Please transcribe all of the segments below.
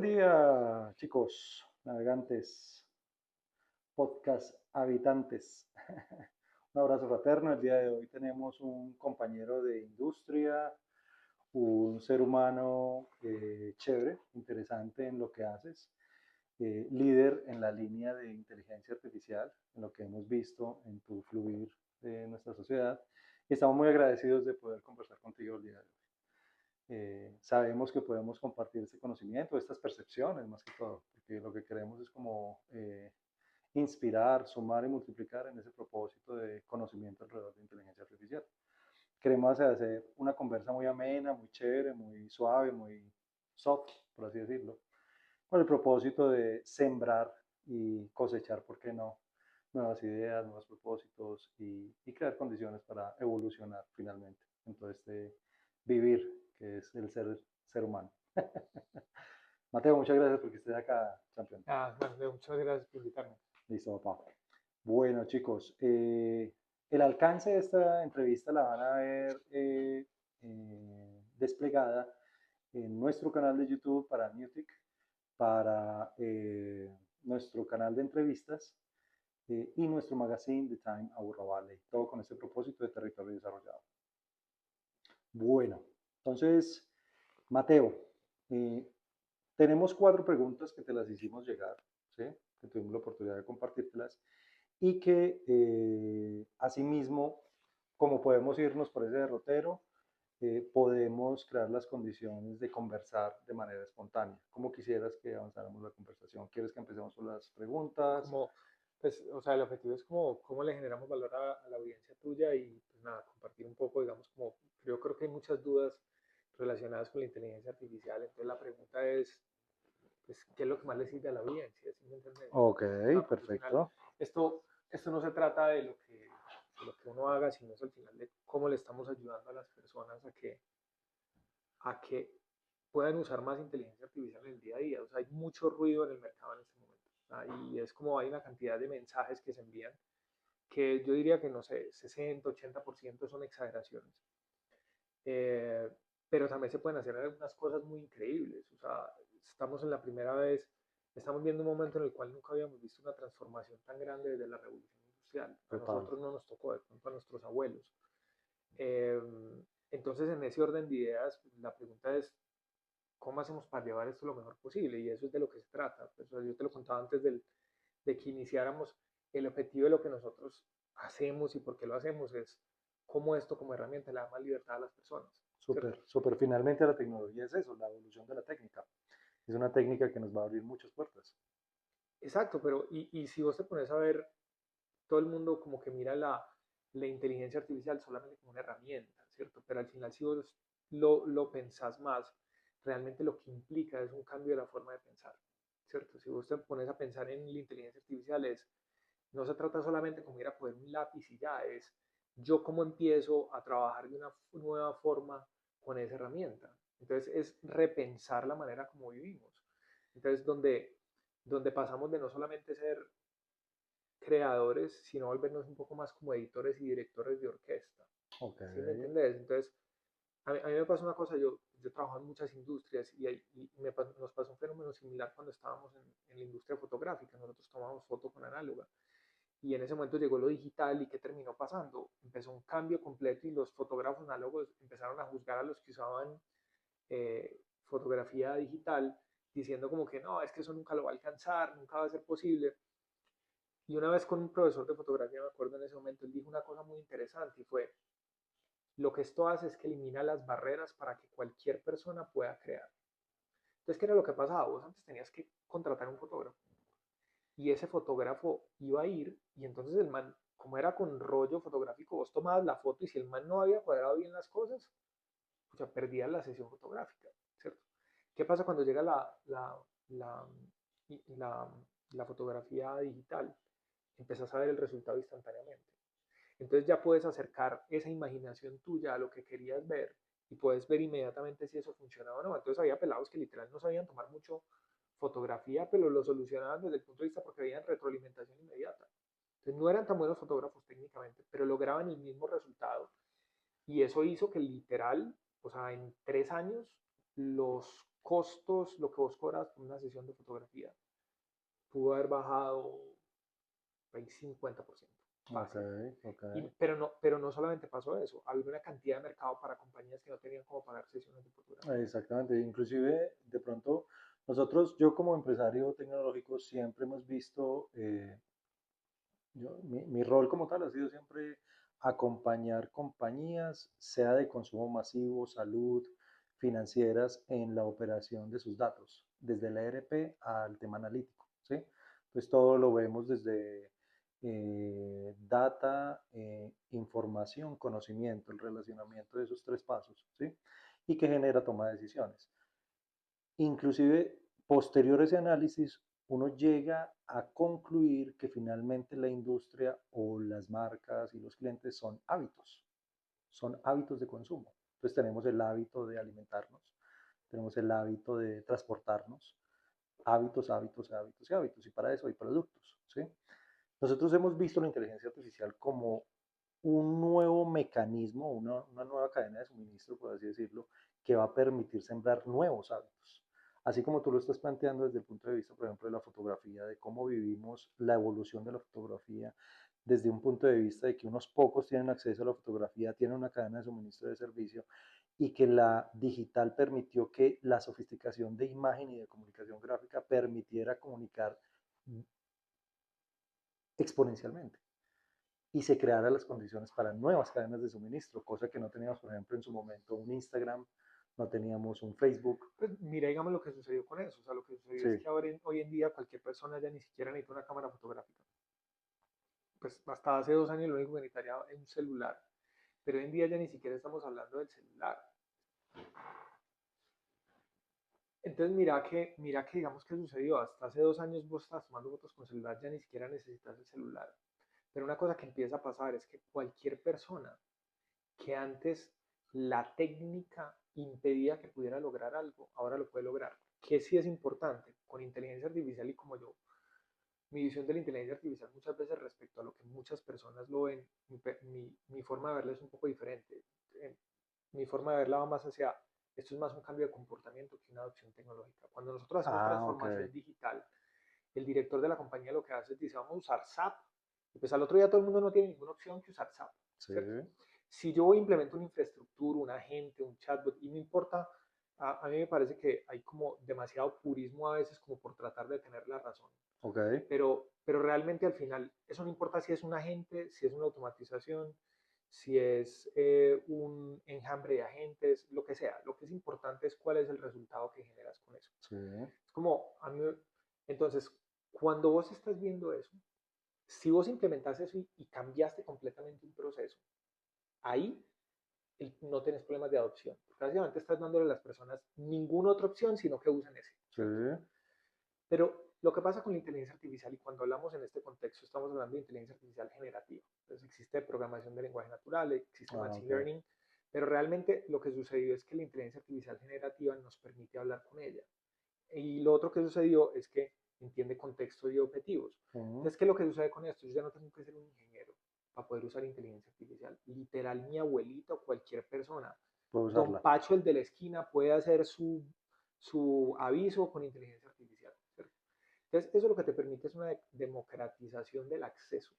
Buen día, chicos, navegantes, podcast habitantes. Un abrazo fraterno. El día de hoy tenemos un compañero de industria, un ser humano chévere, interesante en lo que haces, líder en la línea de inteligencia artificial, en lo que hemos visto en tu fluir de nuestra sociedad. Y estamos muy agradecidos de poder conversar contigo el día de hoy. Sabemos que podemos compartir este conocimiento, estas percepciones más que todo, porque lo que queremos es como inspirar, sumar y multiplicar en ese propósito de conocimiento alrededor de inteligencia artificial. Queremos hacer una conversa muy amena, muy chévere, muy suave, muy soft, por así decirlo, con el propósito de sembrar y cosechar, ¿por qué no? Nuevas ideas, nuevos propósitos y crear condiciones para evolucionar finalmente en todo este vivir que es el ser humano. Mateo, muchas gracias porque estés acá, campeón. Bueno, Leo, muchas gracias por invitarme. Listo, papá. Bueno, chicos, el alcance de esta entrevista la van a ver desplegada en nuestro canal de YouTube para Newtic, para nuestro canal de entrevistas y nuestro magazine The Time Aburra Valley, todo con este propósito de territorio desarrollado. Bueno, entonces, Mateo, eh, tenemos 4 preguntas que te las hicimos llegar, ¿sí? Que tuvimos la oportunidad de compartírtelas y que asimismo, como podemos irnos por ese derrotero, podemos crear las condiciones de conversar de manera espontánea. ¿Cómo quisieras que avanzáramos la conversación? ¿Quieres que empecemos por las preguntas? Como, pues, o sea, el objetivo es como cómo le generamos valor a la audiencia tuya y, pues nada, compartir un poco, digamos, como yo creo que hay muchas dudas relacionadas con la inteligencia artificial, entonces la pregunta es, pues, ¿qué es lo que más le sirve a la audiencia? ¿Sí me entiendes? Ok, O sea, porque al final perfecto. esto no se trata de lo que uno haga, sino es al final de cómo le estamos ayudando a las personas a que puedan usar más inteligencia artificial en el día a día. O sea, hay mucho ruido en el mercado en este momento. Y es como hay una cantidad de mensajes que se envían que yo diría que, no sé, 60-80% son exageraciones. Eh, pero también se pueden hacer algunas cosas muy increíbles. O sea, estamos en la primera vez, estamos viendo un momento en el cual nunca habíamos visto una transformación tan grande desde la revolución industrial. A Total. nosotros no nos tocó, de pronto a nuestros abuelos. Eh, entonces, en ese orden de ideas, la pregunta es, ¿cómo hacemos para llevar esto lo mejor posible? Y eso es de lo que se trata. Pues, yo te lo contaba antes de que iniciáramos. El objetivo de lo que nosotros hacemos y por qué lo hacemos es cómo esto como herramienta le da más libertad a las personas, ¿cierto? Súper, súper. Finalmente la tecnología es eso, la evolución de la técnica. Es una técnica que nos va a abrir muchas puertas. Exacto, pero y si vos te pones a ver, todo el mundo como que mira la inteligencia artificial solamente como una herramienta, ¿cierto? Pero al final si vos lo pensás más, realmente lo que implica es un cambio de la forma de pensar, ¿cierto? Si vos te pones a pensar en la inteligencia artificial, no se trata solamente como ir a poner un lápiz y ya, es yo cómo empiezo a trabajar de una nueva forma con esa herramienta. Entonces es repensar la manera como vivimos. Entonces donde pasamos de no solamente ser creadores, sino volvernos un poco más como editores y directores de orquesta. Ok, ¿Sí me entendés? Entonces, a mí me pasa una cosa, yo trabajo en muchas industrias y nos pasó un fenómeno similar cuando estábamos en la industria fotográfica. Nosotros tomamos foto con análoga y en ese momento llegó lo digital y ¿qué terminó pasando? Empezó un cambio completo y los fotógrafos análogos empezaron a juzgar a los que usaban fotografía digital diciendo como que no, es que eso nunca lo va a alcanzar, nunca va a ser posible. Y una vez con un profesor de fotografía, me acuerdo en ese momento, él dijo una cosa muy interesante y fue, lo que esto hace es que elimina las barreras para que cualquier persona pueda crear. Entonces, ¿qué era lo que pasaba? Vos antes tenías que contratar un fotógrafo y ese fotógrafo iba a ir y entonces el man, como era con rollo fotográfico, vos tomabas la foto y si el man no había cuadrado bien las cosas, o sea, perdías la sesión fotográfica, ¿cierto? ¿Qué pasa cuando llega la, la, la fotografía digital? Empezás a ver el resultado instantáneamente. Entonces ya puedes acercar esa imaginación tuya a lo que querías ver y puedes ver inmediatamente si eso funcionaba o no. Entonces había pelados que literal no sabían tomar mucho fotografía, pero lo solucionaban desde el punto de vista porque veían retroalimentación inmediata. Entonces no eran tan buenos fotógrafos técnicamente, pero lograban el mismo resultado y eso hizo que literal, o sea, en 3 años, los costos, lo que vos cobras por una sesión de fotografía, pudo haber bajado el 50%, Ok, fácil. ok. Pero no solamente pasó eso, había una cantidad de mercado para compañías que no tenían cómo pagar sesiones de fotografía. Exactamente. Inclusive, de pronto, nosotros, yo como empresario tecnológico, siempre hemos visto, mi rol como tal ha sido siempre acompañar compañías, sea de consumo masivo, salud, financieras, en la operación de sus datos, desde el ERP al tema analítico, ¿sí? Pues todo lo vemos desde data, información, conocimiento, el relacionamiento de esos tres pasos, ¿sí? Y que genera toma de decisiones. Inclusive, posterior a ese análisis, uno llega a concluir que finalmente la industria o las marcas y los clientes son hábitos de consumo. Entonces tenemos el hábito de alimentarnos, tenemos el hábito de transportarnos, hábitos, hábitos, hábitos y hábitos. Y para eso hay productos, ¿sí? Nosotros hemos visto la inteligencia artificial como un nuevo mecanismo, una nueva cadena de suministro, por así decirlo, que va a permitir sembrar nuevos hábitos. Así como tú lo estás planteando desde el punto de vista, por ejemplo, de la fotografía, de cómo vivimos la evolución de la fotografía, desde un punto de vista de que unos pocos tienen acceso a la fotografía, tienen una cadena de suministro de servicio y que la digital permitió que la sofisticación de imagen y de comunicación gráfica permitiera comunicar exponencialmente y se crearan las condiciones para nuevas cadenas de suministro, cosa que no teníamos, por ejemplo, en su momento un Instagram, no teníamos un Facebook. Pues mira, digamos lo que sucedió con eso. O sea, lo que sucedió es Sí, que ahora hoy en día cualquier persona ya ni siquiera necesita una cámara fotográfica. Pues hasta hace 2 años lo único que necesitaría es un celular. Pero hoy en día ya ni siquiera estamos hablando del celular. Entonces mira que digamos que sucedió. Hasta hace 2 años vos estabas tomando fotos con celular, ya ni siquiera necesitas el celular. Pero una cosa que empieza a pasar es que cualquier persona que antes la técnica impedía que pudiera lograr algo, ahora lo puede lograr. Que sí es importante, con inteligencia artificial y como yo, mi visión de la inteligencia artificial muchas veces respecto a lo que muchas personas lo ven, mi forma de verla es un poco diferente. Eh, Mi forma de verla va más hacia, esto es más un cambio de comportamiento que una adopción tecnológica. Cuando nosotros hacemos ah, ok, transformación digital, el director de la compañía lo que hace es dice, vamos a usar SAP, y pues al otro día todo el mundo no tiene ninguna opción que usar SAP, sí, ¿cierto? Si yo implemento una infraestructura, un agente, un chatbot, y no importa, a mí me parece que hay como demasiado purismo a veces como por tratar de tener la razón. ok, Pero realmente al final, eso no importa si es un agente, si es una automatización, si es un enjambre de agentes, lo que sea. Lo que es importante es cuál es el resultado que generas con eso. sí, Es como, entonces, cuando vos estás viendo eso, si vos implementas eso y cambiaste completamente un proceso, ahí no tienes problemas de adopción. Porque básicamente estás dándole a las personas ninguna otra opción, sino que usen ese, sí, ¿cierto? Pero lo que pasa con la inteligencia artificial, y cuando hablamos en este contexto, estamos hablando de inteligencia artificial generativa. Entonces existe programación de lenguaje natural, existe ah, machine ok, learning, pero realmente lo que sucedió es que la inteligencia artificial generativa nos permite hablar con ella. Y lo otro que sucedió es que entiende contexto y objetivos. Entonces, ¿qué es lo que sucede con esto? Yo ya no tengo que ser un ingeniero para poder usar inteligencia artificial. Literal, mi abuelita o cualquier persona, puedo don usarla. Pacho, el de la esquina, puede hacer su aviso con inteligencia artificial, ¿cierto? Entonces, eso lo que te permite es una democratización del acceso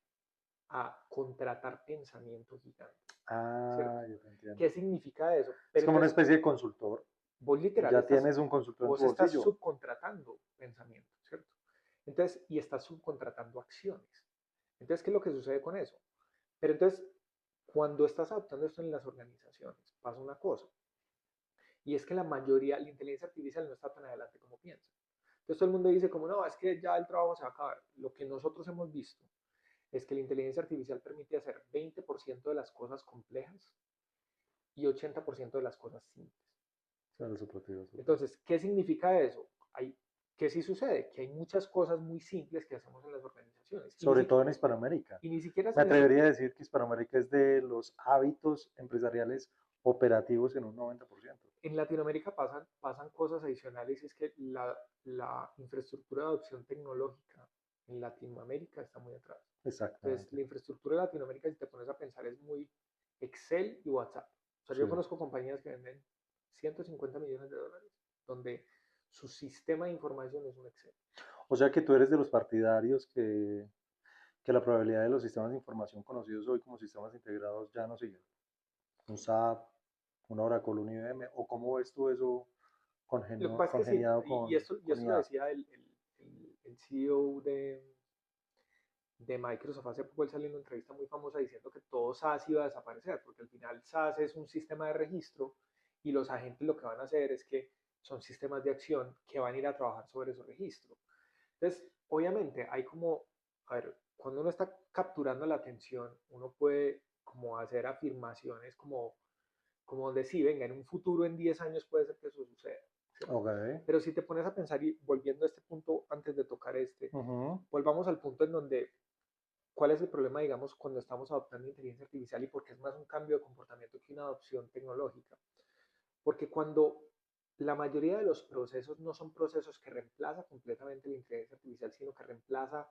a contratar pensamiento gigante, ¿cierto? Ah, yo te entiendo. ¿Qué significa eso? Es Pero como una entonces, especie de consultor. vos literal Ya tienes un consultor en tu vos estás bolsillo. subcontratando pensamiento, ¿cierto? Entonces, y estás subcontratando acciones. Entonces, ¿qué es lo que sucede con eso? Pero entonces, cuando estás adoptando esto en las organizaciones, pasa una cosa, y es que la mayoría, la inteligencia artificial no está tan adelante como piensa. Entonces todo el mundo dice como, no, es que ya el trabajo se va a acabar. Lo que nosotros hemos visto es que la inteligencia artificial permite hacer 20% de las cosas complejas y 80% de las cosas simples. Claro, súper, súper. Entonces, ¿qué significa eso? ¿Qué sí sucede? Que hay muchas cosas muy simples que hacemos en las organizaciones Sobre todo en Hispanoamérica. y ni siquiera Me se atrevería necesita. a decir que Hispanoamérica es de los hábitos empresariales operativos en un 90%. En Latinoamérica pasan cosas adicionales y es que la infraestructura de adopción tecnológica en Latinoamérica está muy atrás. Entonces, Exactamente. la infraestructura de Latinoamérica, si te pones a pensar, es muy Excel y WhatsApp. O sea, Sí, yo conozco compañías que venden $150 millones donde su sistema de información es un Excel. O sea que tú eres de los partidarios que la probabilidad de los sistemas de información conocidos hoy como sistemas integrados ya no siguen. Un SAP, un Oracle, un IBM, o cómo ves tú eso Lo que pasa es que sí, congeniado y con esto lo IA. decía el CEO de Microsoft hace poco. Él salió en una entrevista muy famosa diciendo que todo SaaS iba a desaparecer, porque al final SaaS es un sistema de registro y los agentes lo que van a hacer es que son sistemas de acción que van a ir a trabajar sobre esos registros. Entonces, obviamente, hay como, a ver, cuando uno está capturando la atención, uno puede como hacer afirmaciones como donde sí, venga, en un futuro, en 10 años puede ser que eso suceda, ¿cierto? Ok. Pero si te pones a pensar, y volviendo a este punto antes de tocar este, Ujú. volvamos al punto en donde, ¿cuál es el problema, digamos, cuando estamos adoptando inteligencia artificial y por qué es más un cambio de comportamiento que una adopción tecnológica? Porque cuando la mayoría de los procesos no son procesos que reemplaza completamente la inteligencia artificial, sino que reemplaza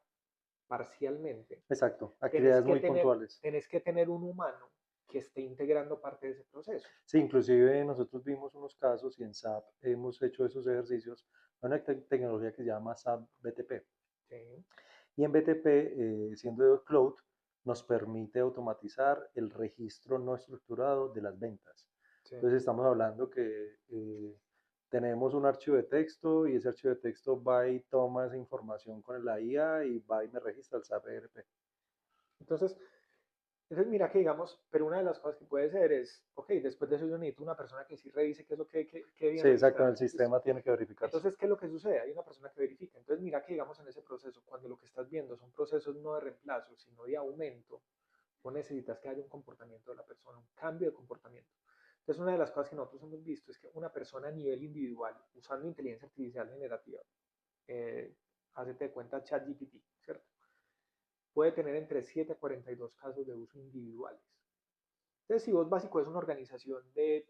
parcialmente, Exacto. tenés Actividades que muy tener, puntuales. tenés que tener un humano que esté integrando parte de ese proceso. Sí, inclusive nosotros vimos unos casos y en SAP hemos hecho esos ejercicios. Hay una tecnología que se llama SAP BTP. ¿Sí? Y en BTP, siendo de cloud, nos permite automatizar el registro no estructurado de las ventas. Sí. Entonces estamos hablando que tenemos un archivo de texto y ese archivo de texto va y toma esa información con la IA y va y me registra el SAP ERP. Entonces, mira que digamos, pero una de las cosas que puede ser es, ok, después de eso yo necesito una persona que sí revise qué es lo que Sí, bien exacto, en registrar. el Listo. sistema tiene que verificarse. Entonces, ¿qué es lo que sucede? Hay una persona que verifica. Entonces, mira que digamos en ese proceso, cuando lo que estás viendo son procesos no de reemplazo, sino de aumento, vos necesitas que haya un comportamiento de la persona, un cambio de comportamiento. Entonces, una de las cosas que nosotros hemos visto es que una persona a nivel individual, usando inteligencia artificial generativa, eh, hacete de cuenta ChatGPT, ¿cierto? Puede tener entre 7 a 42 casos de uso individuales. Entonces, si vos básico es una organización de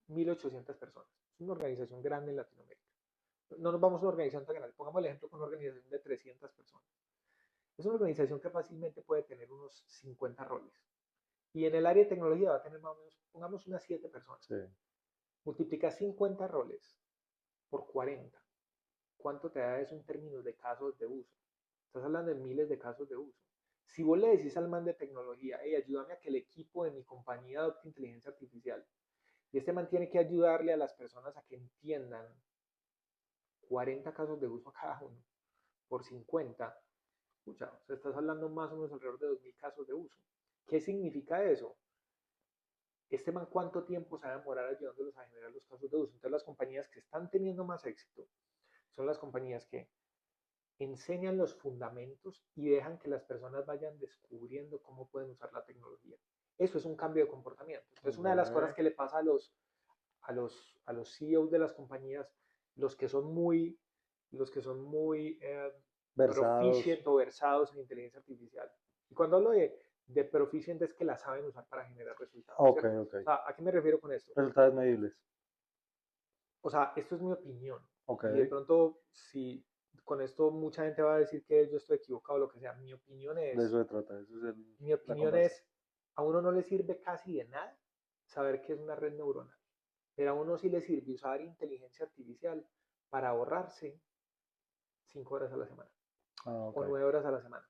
1.800 personas, es una organización grande en Latinoamérica. No nos vamos a una organización tan grande, pongamos el ejemplo con una organización de 300 personas. Es una organización que fácilmente puede tener unos 50 roles. Y en el área de tecnología va a tener más o menos, pongamos unas 7 personas. Sí. Multiplica 50 roles por 40. ¿Cuánto te da eso en términos de casos de uso? Estás hablando de miles de casos de uso. Si vos le decís al man de tecnología, hey, ayúdame a que el equipo de mi compañía adopte inteligencia artificial, y este man tiene que ayudarle a las personas a que entiendan 40 casos de uso a cada uno por 50, escucha, o sea, estás hablando más o menos alrededor de 2.000 casos de uso. ¿Qué significa eso? Este man, ¿cuánto tiempo se va a demorar ayudándolos a generar los casos de uso? Entonces, las compañías que están teniendo más éxito son las compañías que enseñan los fundamentos y dejan que las personas vayan descubriendo cómo pueden usar la tecnología. Eso es un cambio de comportamiento. Entonces, una de las cosas Okay. que le pasa a los CEOs de las compañías, los que son muy, los que son muy Versados. proficient o versados en inteligencia artificial. Y cuando hablo de proficient es que la saben usar para generar resultados, Ok, ¿cierto? ok. O sea, ¿a qué me refiero con esto? Resultados medibles. O sea, esto es mi opinión. Ok. Y de pronto, si con esto mucha gente va a decir que yo estoy equivocado o lo que sea, De eso se trata. Eso es mi la opinión conversa. es, a uno no le sirve casi de nada saber qué es una red neuronal, pero a uno sí le sirve usar inteligencia artificial para ahorrarse 5 horas a la semana Ah, o ok. 9 horas a la semana.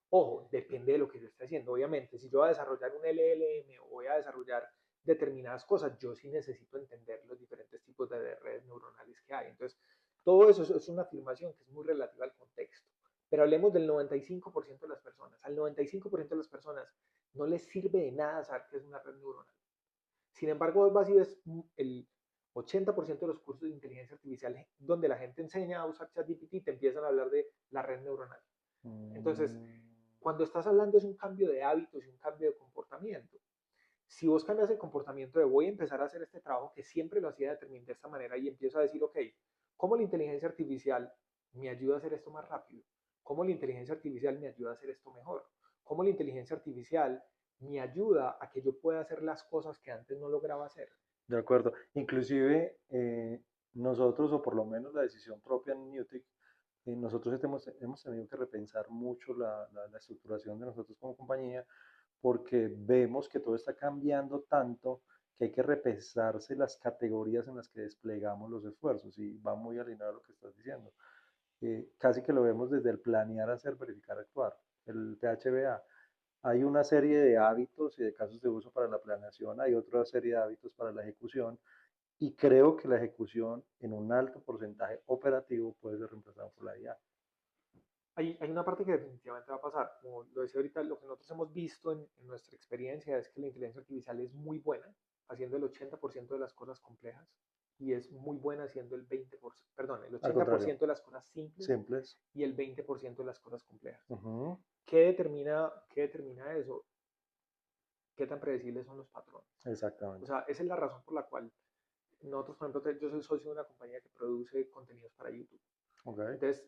Ojo, depende de lo que yo esté haciendo. Obviamente, si yo voy a desarrollar un LLM o voy a desarrollar determinadas cosas, yo sí necesito entender los diferentes tipos de redes neuronales que hay. Entonces, todo eso es una afirmación que es muy relativa al contexto. Pero hablemos del 95% de las personas. Al 95% de las personas no les sirve de nada saber qué es una red neuronal. Sin embargo, vos vas y ves el 80% de los cursos de inteligencia artificial donde la gente enseña a usar ChatGPT, te empiezan a hablar de la red neuronal. Entonces, Mm, cuando estás hablando es un cambio de hábitos y un cambio de comportamiento. Si vos cambias el comportamiento de voy a empezar a hacer este trabajo que siempre lo hacía de esta manera y empiezo a decir, ok, ¿cómo la inteligencia artificial me ayuda a hacer esto más rápido? ¿Cómo la inteligencia artificial me ayuda a hacer esto mejor? ¿Cómo la inteligencia artificial me ayuda a que yo pueda hacer las cosas que antes no lograba hacer? de acuerdo. Inclusive nosotros, o por lo menos la decisión propia en Newtek, nosotros hemos tenido que repensar mucho la estructuración de nosotros como compañía porque vemos que todo está cambiando tanto que hay que repensarse las categorías en las que desplegamos los esfuerzos y va muy alineado a lo que estás diciendo. Casi que lo vemos desde el planear, hacer, verificar, actuar, el PHBA. Hay una serie de hábitos y de casos de uso para la planeación, hay otra serie de hábitos para la ejecución y creo que la ejecución en un alto porcentaje operativo puede ser reemplazada por la IA. Hay una parte que definitivamente va a pasar. Como lo decía ahorita, lo que nosotros hemos visto en nuestra experiencia es que la inteligencia artificial es muy buena haciendo el 80% de las cosas complejas y es muy buena haciendo el 20%, perdón, el Al contrario, 80% de las cosas simples simples. y el 20% de las cosas complejas. Ujú. Qué determina eso? ¿Qué tan predecibles son los patrones? O Exactamente. sea, esa es la razón por la cual nosotros, por ejemplo, yo soy socio de una compañía que produce contenidos para YouTube. Ok. Entonces,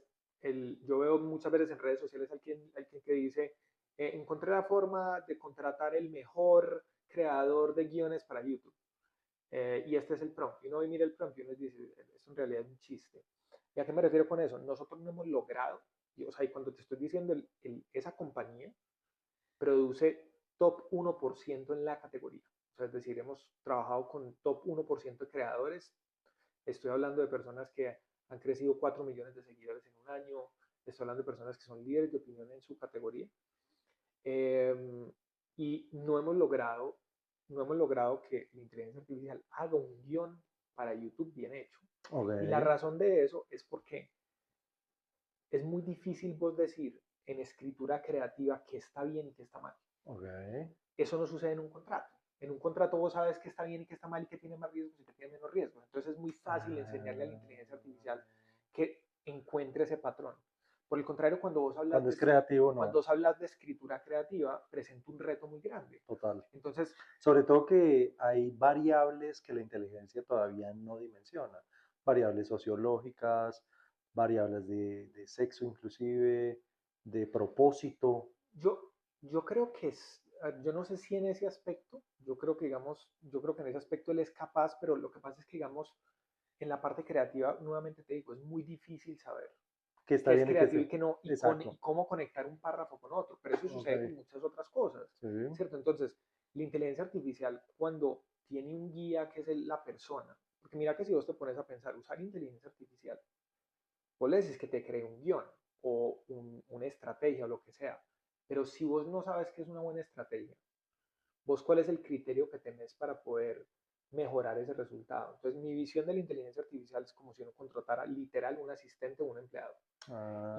yo veo muchas veces en redes sociales alguien que dice, encontré la forma de contratar el mejor creador de guiones para YouTube. Y este es el prompt. Y uno mira el prompt y uno dice, esto en realidad es un chiste. ¿Y a qué me refiero con eso? Nosotros no hemos logrado, o sea, y cuando te estoy diciendo, esa compañía produce top 1% en la categoría. O sea, es decir, hemos trabajado con top 1% de creadores. Estoy hablando de personas que han crecido 4 millones de seguidores en un año. Estoy hablando de personas que son líderes de opinión en su categoría. Eh, y no hemos logrado que la inteligencia artificial haga un guión para YouTube bien hecho. Ok. Y la razón de eso es porque es muy difícil vos decir en escritura creativa qué está bien y qué está mal. Ok. Eso no sucede en un contrato. En un contrato vos sabes qué está bien y qué está mal y qué tiene más riesgos y qué tiene menos riesgos. Entonces es muy fácil enseñarle a la Ah, inteligencia artificial que encuentre ese patrón. Por el contrario, cuando es creativo, cuando no. vos hablas de escritura creativa, presenta un reto muy grande. Total. Entonces, Sobre todo que hay variables que la inteligencia todavía no dimensiona. Variables sociológicas, variables de sexo inclusive, de propósito. yo creo que yo no sé si en ese aspecto, yo creo que en ese aspecto él es capaz, pero lo que pasa es que, digamos, en la parte creativa, nuevamente te digo, es muy difícil saber Que está qué es bien y que creativo y esté. qué no, y Exacto. cómo conectar un párrafo con otro, pero eso Ok. sucede con muchas otras cosas, Sí. ¿cierto? Entonces, la inteligencia artificial, cuando tiene un guía que es la persona, porque mira que si vos te pones a pensar, usar inteligencia artificial, vos le decís que te cree un guión o una estrategia o lo que sea, pero si vos no sabes qué es una buena estrategia, vos cuál es el criterio que tenés para poder mejorar ese resultado. Entonces, mi visión de la inteligencia artificial es como si uno contratara literal un asistente o un empleado.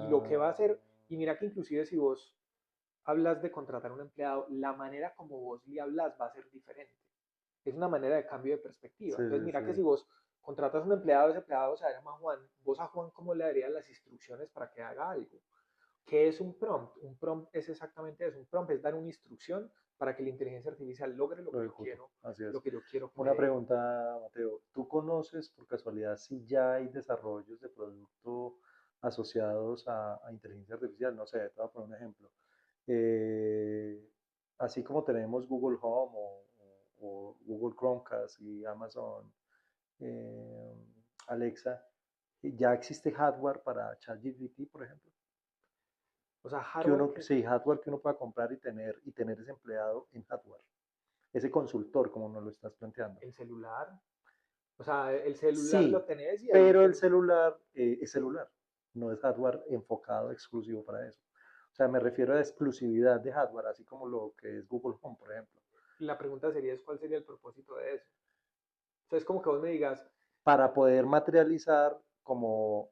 Y lo que va a Ah, hacer, y mira que inclusive si vos hablas de contratar a un empleado, la manera como vos le hablas va a ser diferente. Es una manera de cambio de perspectiva. sí, Entonces, sí, mira que si sí. vos contratas a un empleado, ese empleado se llama Juan, vos a Juan cómo le darías las instrucciones para que haga algo. ¿Qué es un prompt? Un prompt es exactamente eso. Un prompt es dar una instrucción para que la inteligencia artificial logre Lo ejecuto. Así lo es. que yo quiero que Una me... pregunta, Mateo. ¿Tú conoces por casualidad si ya hay desarrollos de producto asociados a inteligencia artificial? No sé, te voy a poner un ejemplo. Eh, Así como tenemos Google Home o Google Chromecast y Amazon eh, Alexa, ya existe hardware para ChatGPT, por ejemplo. O sea, Que hardware uno, que sí, hardware que uno pueda comprar y tener ese empleado en hardware. Ese consultor, como nos lo estás planteando. el celular. O sea, el celular lo Sí, tenés y ahí pero el tenés... celular es celular, no es hardware enfocado exclusivo para eso. O sea, me refiero a exclusividad de hardware, así como lo que es Google Home, por ejemplo, La pregunta sería es cuál sería el propósito de eso. O sea, es como que vos me digas, para poder materializar como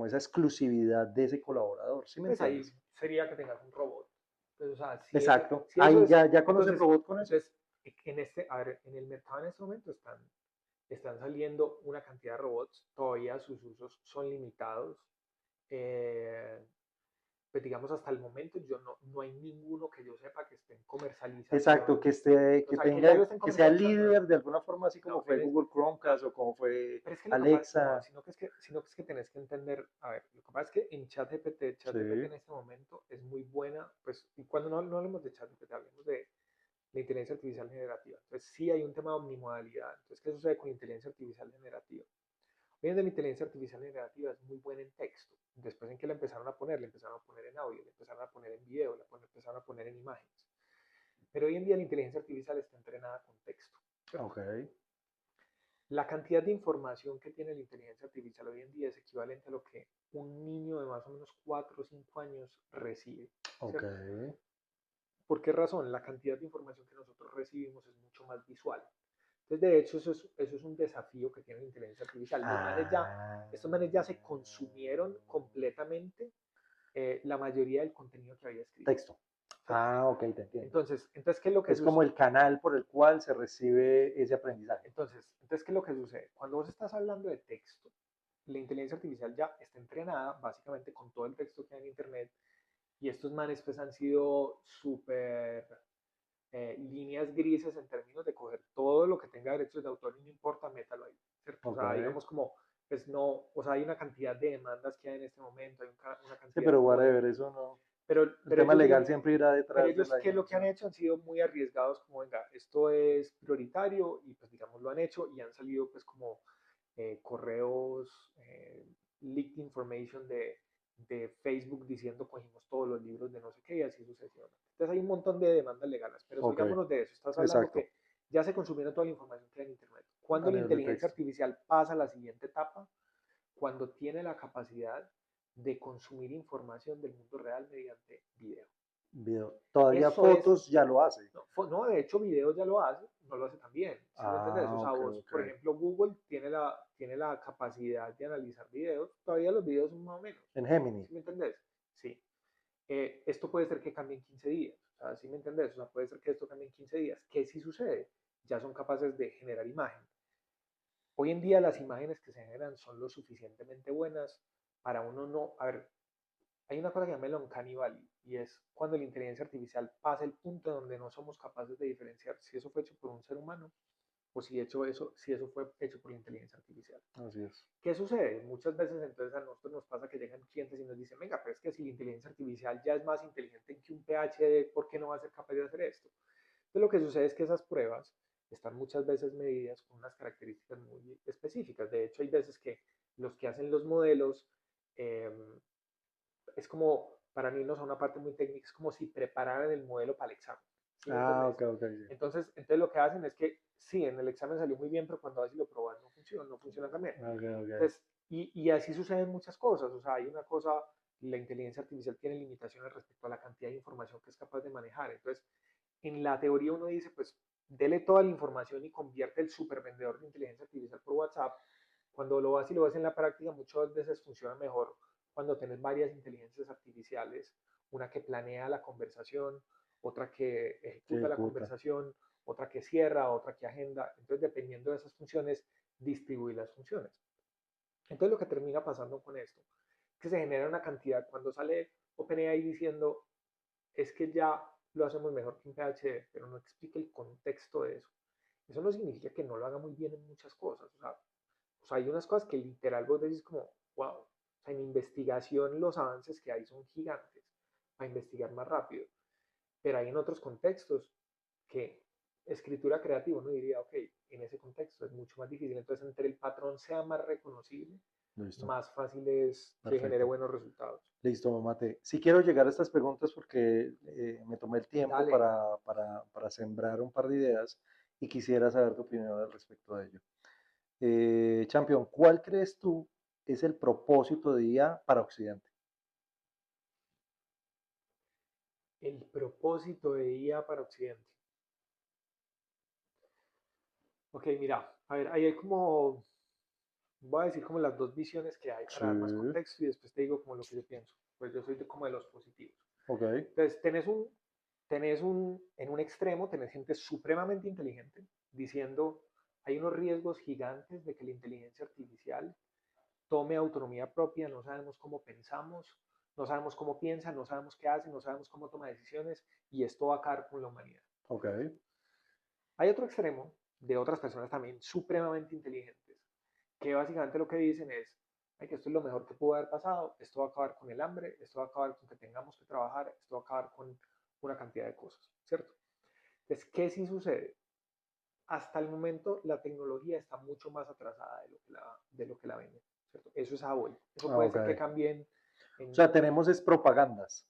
esa exclusividad de ese colaborador, ¿sí me pues ahí entiendes? sería que tengas un robot. Pues, o sea, Exacto, si eso ahí es, ya conocen entonces, robot con eso. entonces, a ver, en el mercado en este momento están saliendo una cantidad de robots, todavía sus usos son limitados. Eh, pues digamos, hasta el momento no hay ninguno que yo sepa que esté en Comercialización. Exacto, comercialización, que esté, o que sea, que ya lo tenga, estén que sea comercializando, líder de alguna forma, así como no, fue Google no, Chromecast o como fue pero es que lo que pasa, no, Alexa. sino que es que tenés que entender, a ver, lo que pasa es que en ChatGPT Sí, en este momento es muy buena, pues, y cuando no hablemos de ChatGPT, hablemos de la inteligencia artificial generativa. Entonces sí hay un tema de omnimodalidad. Entonces, ¿qué sucede con la inteligencia artificial generativa? Hoy en día la inteligencia artificial generativa es muy buena en texto. Después en que la empezaron a poner, la empezaron a poner en audio, la empezaron a poner en video, la empezaron a poner en imágenes. Pero hoy en día la inteligencia artificial está entrenada con texto. ¿cierto? Ok. La cantidad de información que tiene la inteligencia artificial hoy en día es equivalente a lo que un niño de más o menos 4 o 5 años recibe, Ok. ¿cierto? ¿Por qué razón? La cantidad de información que nosotros recibimos es mucho más visual. Entonces, de hecho, eso es un desafío que tiene la inteligencia artificial. Ah, Estos manes ya se consumieron completamente la mayoría del contenido que había escrito, texto. ¿cierto? Ah, ok, te entiendo. ¿Qué es lo que Es como sucede? el canal por el cual se recibe ese aprendizaje. ¿Qué es lo que sucede? Cuando vos estás hablando de texto, la inteligencia artificial ya está entrenada básicamente con todo el texto que hay en Internet y estos manes pues han sido súper líneas grises en términos de coger todo lo que tenga derechos de autor y no importa, métalo ahí, ¿cierto? O Ok. sea, digamos como, pues no, o sea, hay una cantidad de demandas que hay en este momento, hay una Sí, cantidad pero como de... whatever, eso no. El Pero tema ellos, legal digamos, siempre irá pero detrás de ellos, la ¿qué es lo que han innovación. hecho? Han sido muy arriesgados, como, venga, esto es prioritario y pues digamos lo han hecho y han salido pues como correos, leaked information de Facebook diciendo cogimos todos los libros de no sé qué y así sucesivamente. Entonces hay un montón de demandas legales, pero Ok, salgámonos de eso. Estás hablando exacto. que ya se consumieron toda la información que hay en Internet. Cuando A la nivel de inteligencia texto. artificial pasa a la siguiente etapa, cuando tiene la capacidad de consumir información del mundo real mediante video. Video. Todavía Eso es fotos ya lo hace. no, no, de hecho, video ya lo hace, no lo hace tan bien. ¿Sí me entendés? O Ah, sea, ok, vos, ok. por ejemplo, Google tiene la capacidad de analizar videos, todavía los videos son más o menos. En Gemini. ¿Sí me entendés? Sí. Esto puede ser que cambie en 15 días. O sea, ¿sí me entendés? O sea, puede ser que esto cambie en 15 días. ¿Qué sí sucede? Ya son capaces de generar imagen. Hoy en día las imágenes que se generan son lo suficientemente buenas para uno no... A ver, hay una cosa que se llama el uncanny valley y es cuando la inteligencia artificial pasa el punto donde no somos capaces de diferenciar si eso fue hecho por un ser humano o si eso fue hecho por la inteligencia artificial. Así es. ¿Qué sucede? Muchas veces entonces a nosotros nos pasa que llegan clientes y nos dicen, venga, pero es que si la inteligencia artificial ya es más inteligente que un PhD, ¿por qué no va a ser capaz de hacer esto? Entonces lo que sucede es que esas pruebas están muchas veces medidas con unas características muy específicas. De hecho, hay veces que los que hacen los modelos eh, es como, para mí no es una parte muy técnica, es como si prepararan el modelo para el examen. ¿Sí me Ah, entendés? ok, ok, sí. Entonces lo que hacen es que sí, en el examen salió muy bien, pero cuando vas y lo probas no funciona también. Ok, ok. Entonces, y así suceden muchas cosas. O sea, hay una cosa, la inteligencia artificial tiene limitaciones respecto a la cantidad de información que es capaz de manejar. Entonces, en la teoría uno dice, pues, dele toda la información y convierte el supervendedor de inteligencia artificial por WhatsApp. Cuando lo vas y lo ves en la práctica, muchas veces funciona mejor cuando tenés varias inteligencias artificiales, una que planea la conversación, otra que Que ejecuta la ejecuta. conversación, otra que cierra, otra que agenda. Entonces, dependiendo de esas funciones, distribuir las funciones. Entonces, lo que termina pasando con esto es que se genera una cantidad, cuando sale OpenAI diciendo, es que ya lo hacemos mejor que un PhD, pero no explica el contexto de eso. Eso no significa que no lo haga muy bien en muchas cosas. O sea, hay unas cosas que literal vos decís como, wow. O sea, en investigación los avances que hay son gigantes a investigar más rápido. Pero hay en otros contextos que escritura creativa uno diría, ok, en ese contexto es mucho más difícil. Entonces, entre el patrón sea más reconocible, Listo. más fácil es que genere Perfecto. buenos resultados. Listo, Mate. Si quiero llegar a estas preguntas porque me tomé el tiempo Dale. para sembrar un par de ideas y quisiera saber tu opinión al respecto de ello. Champion, ¿cuál crees tú es el propósito de IA para Occidente? El propósito de IA para Occidente. Ok, mira, a ver, ahí hay como, voy a decir como las dos visiones que hay para Sí, dar más contexto y después te digo como lo que yo pienso. Pues yo soy como de los positivos. ok, Entonces, en un extremo, tenés gente supremamente inteligente diciendo, hay unos riesgos gigantes de que la inteligencia artificial tome autonomía propia, no sabemos cómo pensamos, no sabemos cómo piensa, no sabemos qué hace, no sabemos cómo toma decisiones y esto va a acabar con la humanidad. ok, Hay otro extremo de otras personas también supremamente inteligentes, que básicamente lo que dicen es, ay, que esto es lo mejor que pudo haber pasado, esto va a acabar con el hambre, esto va a acabar con que tengamos que trabajar, esto va a acabar con una cantidad de cosas, ¿cierto? Entonces, ¿qué sí sucede? Hasta el momento la tecnología está mucho más atrasada de lo que la venden, ¿cierto? Eso es a hoy. Eso puede ok. ser que cambien O en... sea, tenemos es propagandas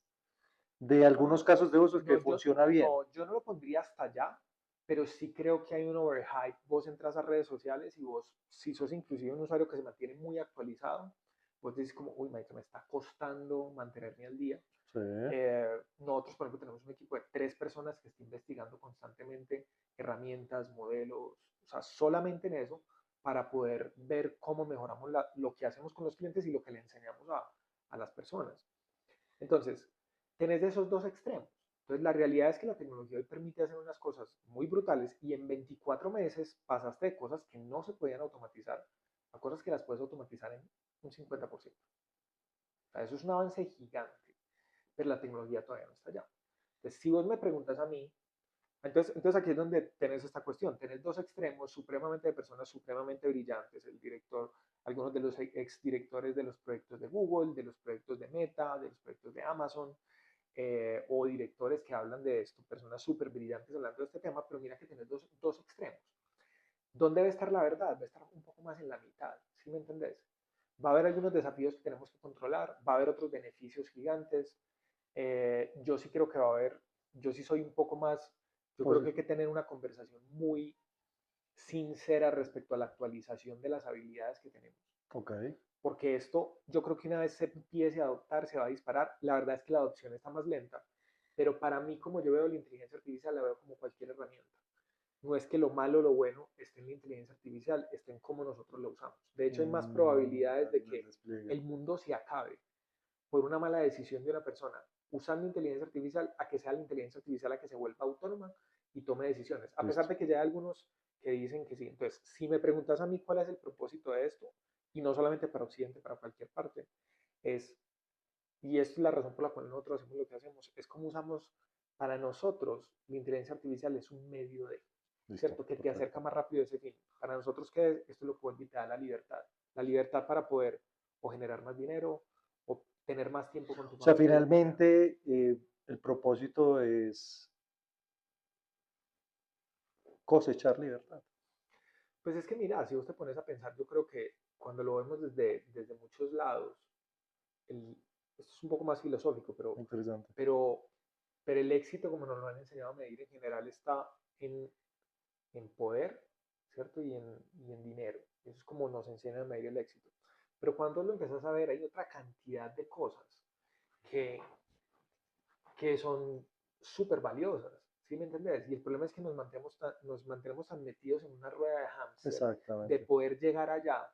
de algunos casos de uso que No, yo, funciona bien. no, yo no lo pondría hasta allá, pero sí creo que hay un overhype. Vos entras a redes sociales y vos, si sos inclusive un usuario que se mantiene muy actualizado, vos dices como, uy, marica, me está costando mantenerme al día. Sí, Nosotros, por ejemplo, tenemos un equipo de 3 personas que está investigando constantemente herramientas, modelos, o sea, solamente en eso, para poder ver cómo mejoramos lo que hacemos con los clientes y lo que le enseñamos a las personas. Entonces, tenés esos dos extremos. Entonces, la realidad es que la tecnología hoy permite hacer unas cosas muy brutales y en 24 meses pasaste de cosas que no se podían automatizar a cosas que las puedes automatizar en un 50%. O sea, eso es un avance gigante, pero la tecnología todavía no está allá. Entonces, si vos me preguntas a mí, entonces aquí es donde tenés esta cuestión, tenés dos extremos supremamente de personas supremamente brillantes, el director, algunos de los ex directores de los proyectos de Google, de los proyectos de Meta, de los proyectos de Amazon, o directores que hablan de esto, personas súper brillantes hablando de este tema, pero mira que tenés dos extremos. ¿Dónde debe estar la verdad? Debe estar un poco más en la mitad, ¿sí me entendés? Va a haber algunos desafíos que tenemos que controlar, va a haber otros beneficios gigantes. Yo sí creo que va a haber, yo sí soy un poco más, yo creo que hay que tener una conversación muy sincera respecto a la actualización de las habilidades que tenemos. ok. Porque esto, yo creo que una vez se empiece a adoptar, se va a disparar. La verdad es que la adopción está más lenta, pero para mí, como yo veo la inteligencia artificial, la veo como cualquier herramienta. No es que lo malo o lo bueno esté en la inteligencia artificial, esté en cómo nosotros lo usamos. De hecho, hay más probabilidades de El que despliegue. el mundo se acabe por una mala decisión de una persona usando inteligencia artificial a que sea la inteligencia artificial la que se vuelva autónoma y tome decisiones. A pesar Listo. de que ya hay algunos que dicen que sí. Entonces, si me preguntas a mí cuál es el propósito de esto, y no solamente para Occidente, para cualquier parte, es, y esto es la razón por la cual nosotros hacemos lo que hacemos, es como usamos, para nosotros, la inteligencia artificial es un medio de, Listo. ¿cierto? Que te acerca Perfecto. más rápido a ese fin. Para nosotros, ¿qué es? Esto lo puede invitar a la libertad. La libertad para poder o generar más dinero o tener más tiempo con tu O sea, familia, lo que sea. finalmente el propósito es cosechar libertad. Pues es que mira, si vos te pones a pensar, yo creo que cuando lo vemos desde muchos lados, el, esto es un poco más filosófico, Interesante. pero, pero el éxito, como nos lo han enseñado a medir en general, está en poder, ¿cierto? Y en dinero. Eso es como nos enseñan a medir el éxito. Pero cuando lo empiezas a ver, hay otra cantidad de cosas que, que son súper valiosas, ¿sí me entendés? Y el problema es que nos mantenemos tan metidos en una rueda de hámster de Exactamente. poder llegar allá,